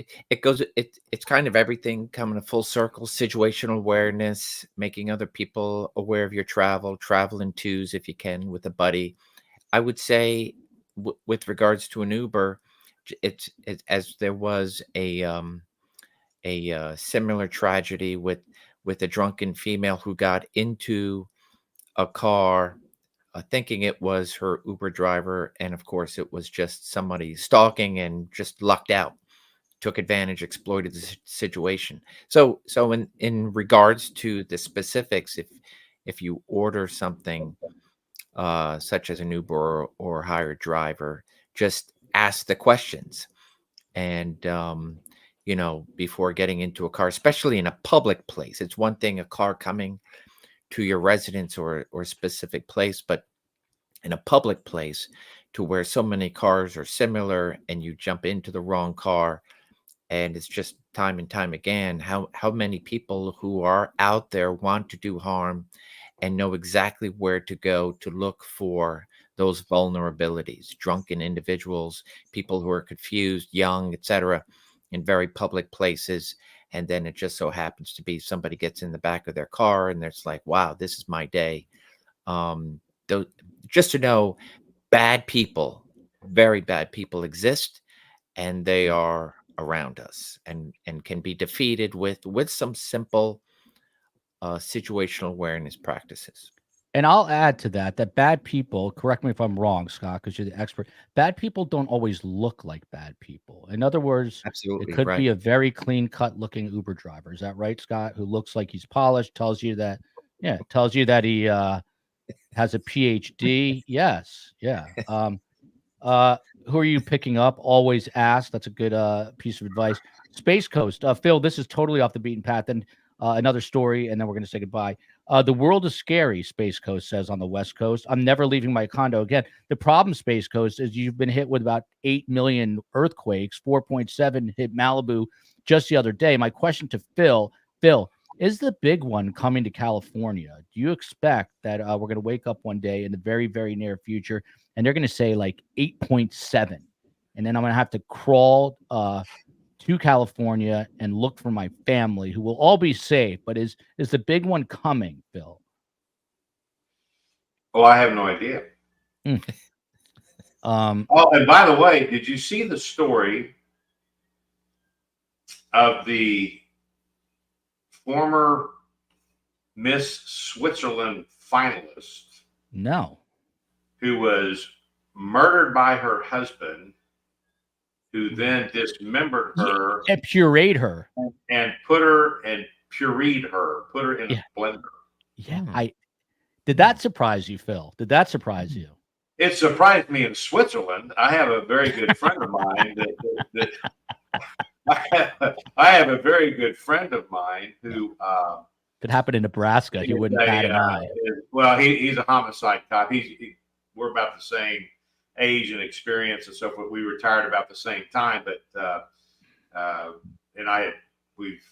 D: It's kind of everything coming to full circle: situational awareness, making other people aware of your travel in twos if you can with a buddy. I would say with regards to an Uber, it's as there was a similar tragedy with a drunken female who got into a car thinking it was her Uber driver. And of course, it was just somebody stalking and just lucked out, took advantage, exploited the situation. So in regards to the specifics, if you order something such as an Uber or hired driver, just ask the questions. And before getting into a car, especially in a public place. It's one thing a car coming to your residence or specific place, but in a public place to where so many cars are similar and you jump into the wrong car, and it's just time and time again how many people who are out there want to do harm and know exactly where to go to look for those vulnerabilities, drunken individuals, people who are confused, young, etc., in very public places. And then it just so happens to be somebody gets in the back of their car and it's like, wow, this is my day. Just to know, bad people, very bad people exist, and they are around us and can be defeated with some simple situational awareness practices.
B: And I'll add to that bad people, correct me if I'm wrong, Scott, because you're the expert, bad people don't always look like bad people. In other words,
D: Absolutely
B: it could
D: right.
B: be a very clean-cut looking Uber driver. Is that right, Scott? Who looks like he's polished, tells you that he has a PhD. Yes. Yeah. Who are you picking up? Always ask. That's a good piece of advice. Space Coast. Phil, this is totally off the beaten path. And another story, and then we're going to say goodbye. The world is scary, Space Coast says on the West Coast. I'm never leaving my condo again. The problem, Space Coast, is you've been hit with about 8 million earthquakes. 4.7 hit Malibu just the other day. My question to Phil, is the big one coming to California? Do you expect that we're going to wake up one day in the very, very near future and they're going to say like 8.7? And then I'm going to have to crawl to California and look for my family, who will all be safe. But is the big one coming, Phil?
C: Oh, I have no idea. Oh, and by the way, did you see the story of the former Miss Switzerland finalist?
B: No.
C: Who was murdered by her husband, who then dismembered her
B: and pureed her
C: and put her and pureed her, put her in a blender.
B: Yeah. Did that surprise you, Phil? Did that surprise you?
C: It surprised me in Switzerland. I have a very good friend of mine I have a very good friend of mine who.
B: If it happened in Nebraska, he wouldn't bat an eye.
C: Well, he's a homicide cop. We're about the same age and experience and so forth. We retired about the same time, but we've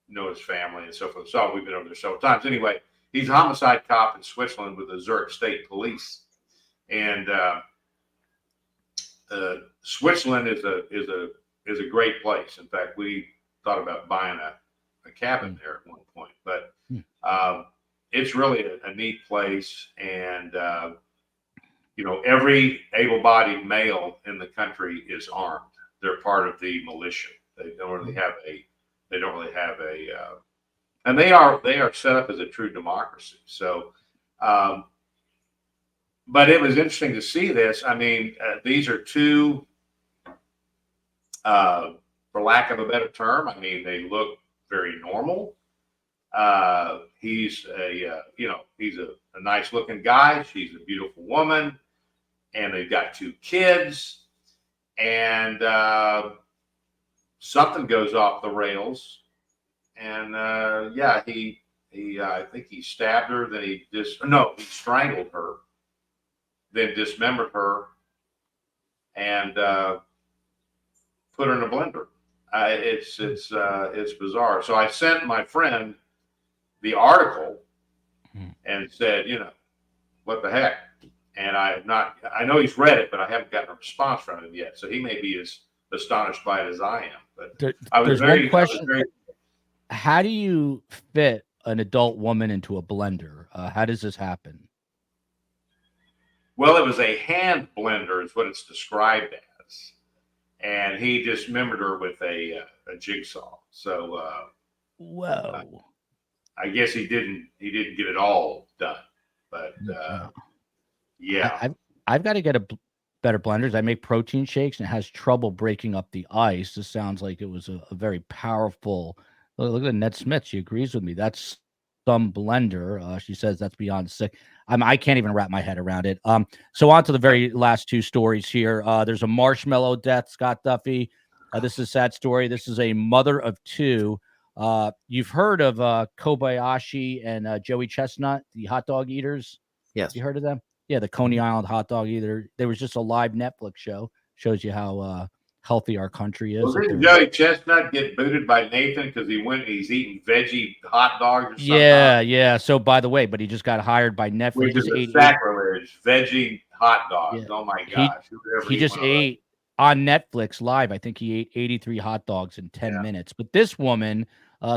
C: know his family and so forth. So we've been over there several times. Anyway, he's a homicide cop in Switzerland with the Zurich State Police, and Switzerland is a great place. In fact, we thought about buying a cabin there at one point, but it's really a neat place. And every able-bodied male in the country is armed. They're part of the militia. They don't really have and they are set up as a true democracy. So, but it was interesting to see this. I mean, these are two, for lack of a better term, I mean, they look very normal. He's a nice looking guy. She's a beautiful woman, and they've got 2 kids, and something goes off the rails. And I think he stabbed her. Then he strangled her, then dismembered her, and put her in a blender. It's bizarre. So I sent my friend the article and said, what the heck? And I know he's read it, but I haven't gotten a response from him yet. So he may be as astonished by it as I am. But
B: there's one question. How do you fit an adult woman into a blender? How does this happen?
C: Well, it was a hand blender is what it's described as. And he dismembered her with a jigsaw. So,
B: whoa!
C: I guess he didn't get it all done, but yeah.
B: I've got to get better blenders. I make protein shakes, and it has trouble breaking up the ice. This sounds like it was a very powerful. Look at Ned Smith. She agrees with me. That's some blender. She says that's beyond sick. I can't even wrap my head around it. So on to the very last 2 stories here. There's a marshmallow death, Scott Duffy. This is a sad story. This is a mother of 2. You've heard of Kobayashi and Joey Chestnut, the hot dog eaters?
D: Yes.
B: You heard of them? Yeah, the Coney Island hot dog eater. There was just a live Netflix show. Shows you how healthy our country is.
C: Well, didn't Joey Chestnut get booted by Nathan because he's eating veggie hot dogs or something?
B: Yeah. So by the way, but he just got hired by Netflix.
C: Which is a sacrilege. Veggie hot dogs. Yeah. Oh my gosh.
B: He just ate on Netflix live. I think he ate 83 hot dogs in 10 minutes. But this woman,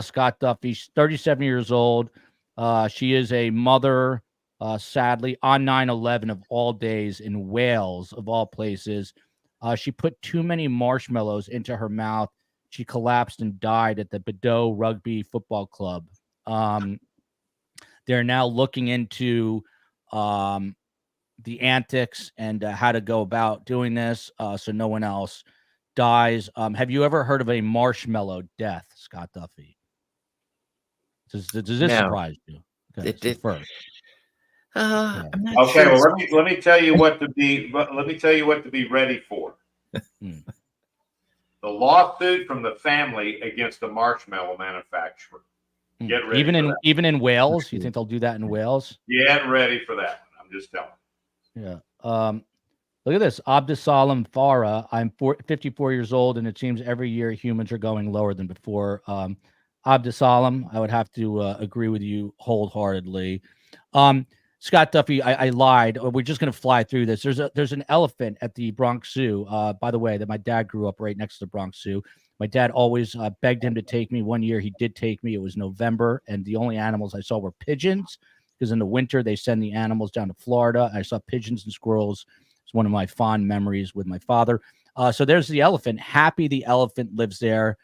B: Scott Duffy, 37 years old. She is a mother, sadly, on 9/11 of all days in Wales, of all places. She put too many marshmallows into her mouth. She collapsed and died at the Bordeaux Rugby Football Club. They're now looking into the antics and how to go about doing this so no one else dies. Have you ever heard of a marshmallow death, Scott Duffy? Does this surprise you? Okay, first.
D: I'm not
C: okay,
D: sure.
C: well, let me tell you what to be. Let me tell you what to be ready for. The lawsuit from the family against the marshmallow manufacturer. Get ready.
B: Even in Wales, you think they'll do that in Wales?
C: Get ready for that one. I'm just telling you.
B: Yeah. Look at this. Abdusalam Farah. I'm 54 years old, and it seems every year humans are going lower than before. Abdusalam, I would have to agree with you wholeheartedly. Scott Duffy, I lied. We're just going to fly through this. There's an elephant at the Bronx Zoo, by the way, that my dad grew up right next to the Bronx Zoo. My dad always begged him to take me. One year he did take me. It was November, and the only animals I saw were pigeons, because in the winter they send the animals down to Florida. I saw pigeons and squirrels. It's one of my fond memories with my father. So there's the elephant. Happy the elephant lives there.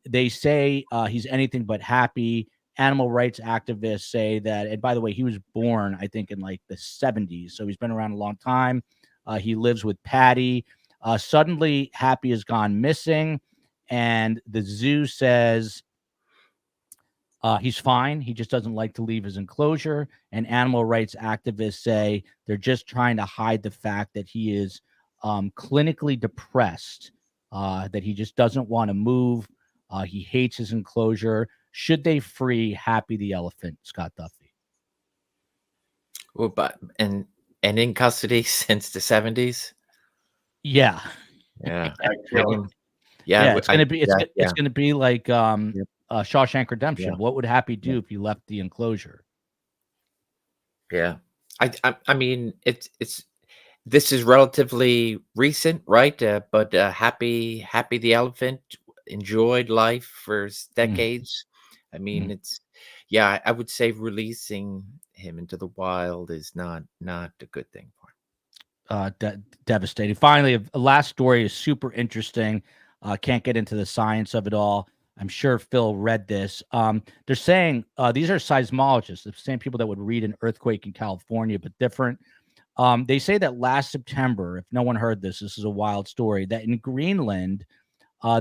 B: They say he's anything but happy. Animal rights activists say that, and by the way, he was born, I think, in like the 70s. So he's been around a long time. He lives with Patty. Suddenly, Happy has gone missing, and the zoo says he's fine. He just doesn't like to leave his enclosure. And animal rights activists say they're just trying to hide the fact that he is clinically depressed that he just doesn't want to move. He hates his enclosure. Should they free Happy the elephant, Scott Duffy?
D: Well, but and in custody since the 70s.
B: Yeah.
D: Yeah.
C: I
D: I
C: kill
D: mean,
C: him.
B: Yeah, it's gonna be
D: yeah,
B: it's gonna be like
D: Yep.
B: Shawshank Redemption.
D: Yeah.
B: What would Happy do
D: Yeah.
B: if he left the enclosure?
D: Yeah. I mean, it's this is relatively recent, right? But Happy the elephant enjoyed life for decades. I mean,
B: Mhm.
D: it's yeah. I would say releasing him into the wild is not a good thing for him.
B: Devastating. Finally, a last story is super interesting. Can't get into the science of it all. I'm sure Phil read this. They're saying these are seismologists, the same people that would read an earthquake in California, but different. They say that last September, if no one heard this, this is a wild story, that in Greenland,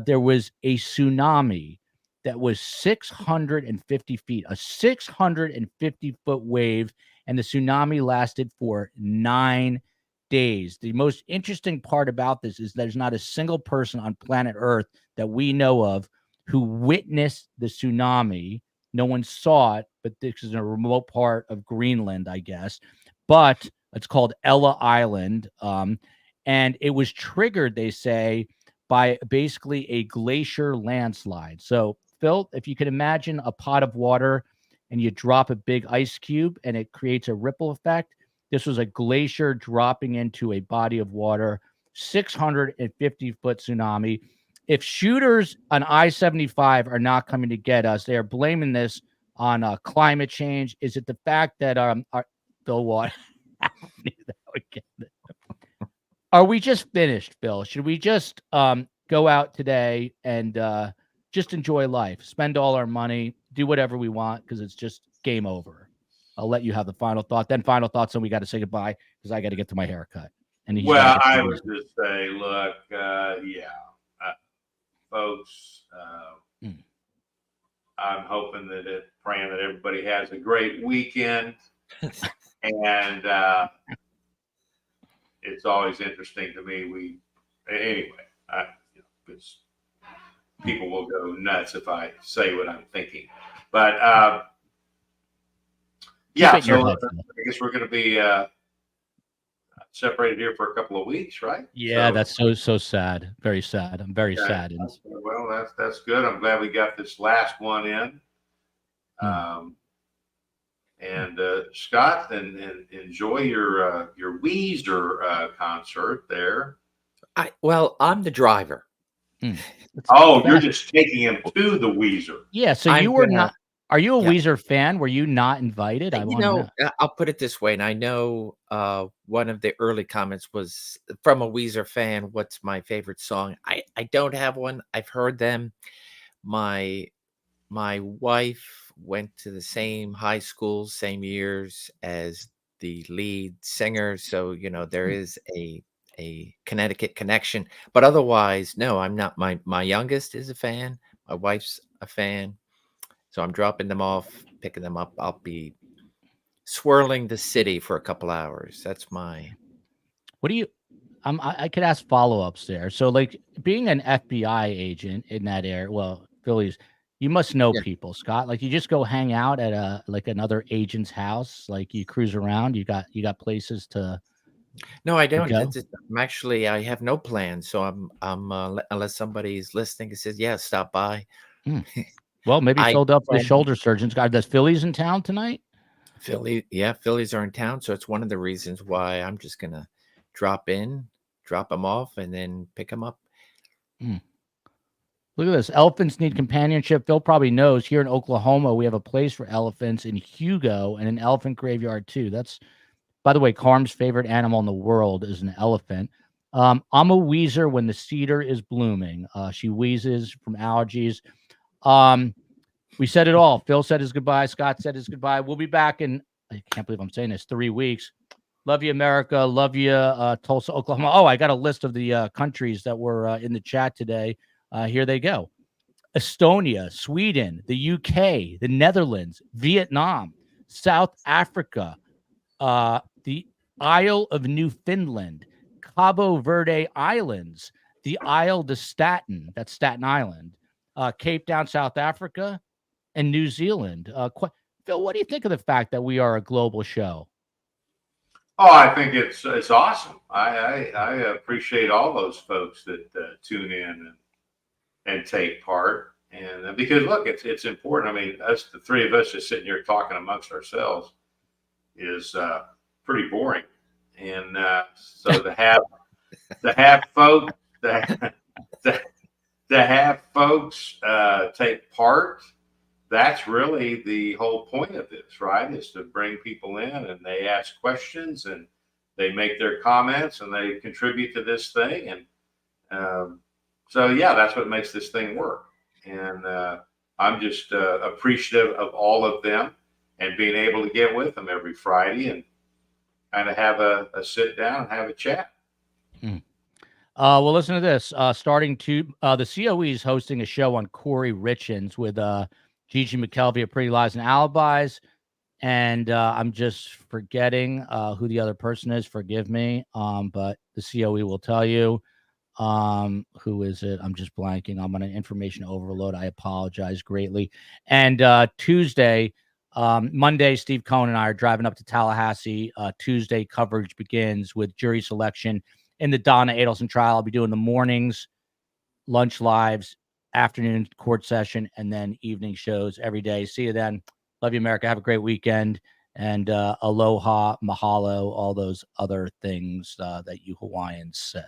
B: there was a tsunami that was 650 feet, a 650-foot wave, and the tsunami lasted for 9 days. The most interesting part about this is there's not a single person on planet Earth that we know of who witnessed the tsunami. No one saw it, but this is a remote part of Greenland, I guess. But it's called Ella Island. And it was triggered, they say, by basically a glacier landslide. So, Phil, if you could imagine a pot of water and you drop a big ice cube and it creates a ripple effect, this was a glacier dropping into a body of water, 650-foot tsunami. If shooters on I-75 are not coming to get us, they are blaming this on climate change. Is it the fact that Phil Watt? Are we just finished, Phil? Should we just go out today and just enjoy life, spend all our money, do whatever we want because it's just game over? I'll let you have the final thought. Then final thoughts, and we got to say goodbye because I got to get to my haircut. And he's
C: Well,
B: gotta get
C: I
B: to
C: would
B: his-
C: just say, look, folks, I'm hoping praying that everybody has a great weekend. And it's always interesting to me. Anyway, because people will go nuts if I say what I'm thinking. But yeah,
B: it in your
C: so
B: head,
C: I
B: Phil.
C: guess we're going to be separated here for a couple of weeks, right?
B: Yeah,
C: So,
B: that's so sad. Very sad. I'm very saddened.
C: well, that's good. I'm glad we got this last one in. And Scott, and enjoy your Weezer concert there.
D: I'm the driver.
C: Oh, you're just taking him to the Weezer.
B: Yeah. So
D: I'm
B: you were
D: gonna-
B: not. Are you a
D: yeah.
B: Weezer fan? Were you not invited? I
D: You
B: want to
D: know,
B: know.
D: I'll put it this way, and I know one of the early comments was from a Weezer fan. What's my favorite song? I don't have one. I've heard them. My wife went to the same high school, same years as the lead singer, so there is a Connecticut connection. But otherwise, no, I'm not. My youngest is a fan. My wife's a fan. So I'm dropping them off, picking them up. I'll be swirling the city for a couple hours. That's my.
B: What do you? I could ask follow-ups there. So, like being an FBI agent in that area, well, Phillies, you must know
D: Yeah.
B: people, Scott. Like you just go hang out at another agent's house. Like you cruise around. You got places to.
D: No, I don't.
B: go?
D: I have no plans. So I'm unless somebody's listening and says, yeah, stop by.
B: Well, maybe
D: I
B: Philadelphia
D: plan-
B: shoulder surgeons. God, does Phillies in town tonight?
D: Phillies are in town. So it's one of the reasons why I'm just going to drop them off, and then pick them up.
B: Look at this. Elephants need companionship. Phil probably knows here in Oklahoma, we have a place for elephants in Hugo and an elephant graveyard too. That's, by the way, Carm's favorite animal in the world is an elephant. I'm a wheezer when the cedar is blooming. She wheezes from allergies. We said it all. Phil said his goodbye. Scott said his goodbye. We'll be back in, I can't believe I'm saying this, 3 weeks. Love you, America. Love you, Tulsa, Oklahoma. Oh, I got a list of the countries that were in the chat today. Here they go. Estonia, Sweden, the UK, the Netherlands, Vietnam, South Africa, the Isle of Newfoundland, Cabo Verde Islands, the Isle de Staten, that's Staten Island, Cape Town, South Africa, and New Zealand. Phil, what do you think of the fact that we are a global show?
C: Oh, I think it's awesome. I appreciate all those folks that tune in and take part. And because look, it's important. I mean, us, the three of us just sitting here talking amongst ourselves is pretty boring. And so to have folks take part, that's really the whole point of this, right? Is to bring people in and they ask questions and they make their comments and they contribute to this thing. And so, yeah, that's what makes this thing work. And I'm just appreciative of all of them and being able to get with them every Friday and kind of have a sit down and have a chat.
B: Well, listen to this. Starting to the COE is hosting a show on Corey Richins with Gigi McKelvey of Pretty Lies and Alibis. And I'm just forgetting who the other person is. Forgive me. But the COE will tell you. Who is it? I'm just blanking. I'm on an information overload. I apologize greatly. And Tuesday, Monday, Steve Cohen and I are driving up to Tallahassee. Tuesday coverage begins with jury selection in the Donna Adelson trial. I'll be doing the mornings, lunch lives, afternoon court session, and then evening shows every day. See you then. Love you, America. Have a great weekend. And aloha, mahalo, all those other things that you Hawaiians say.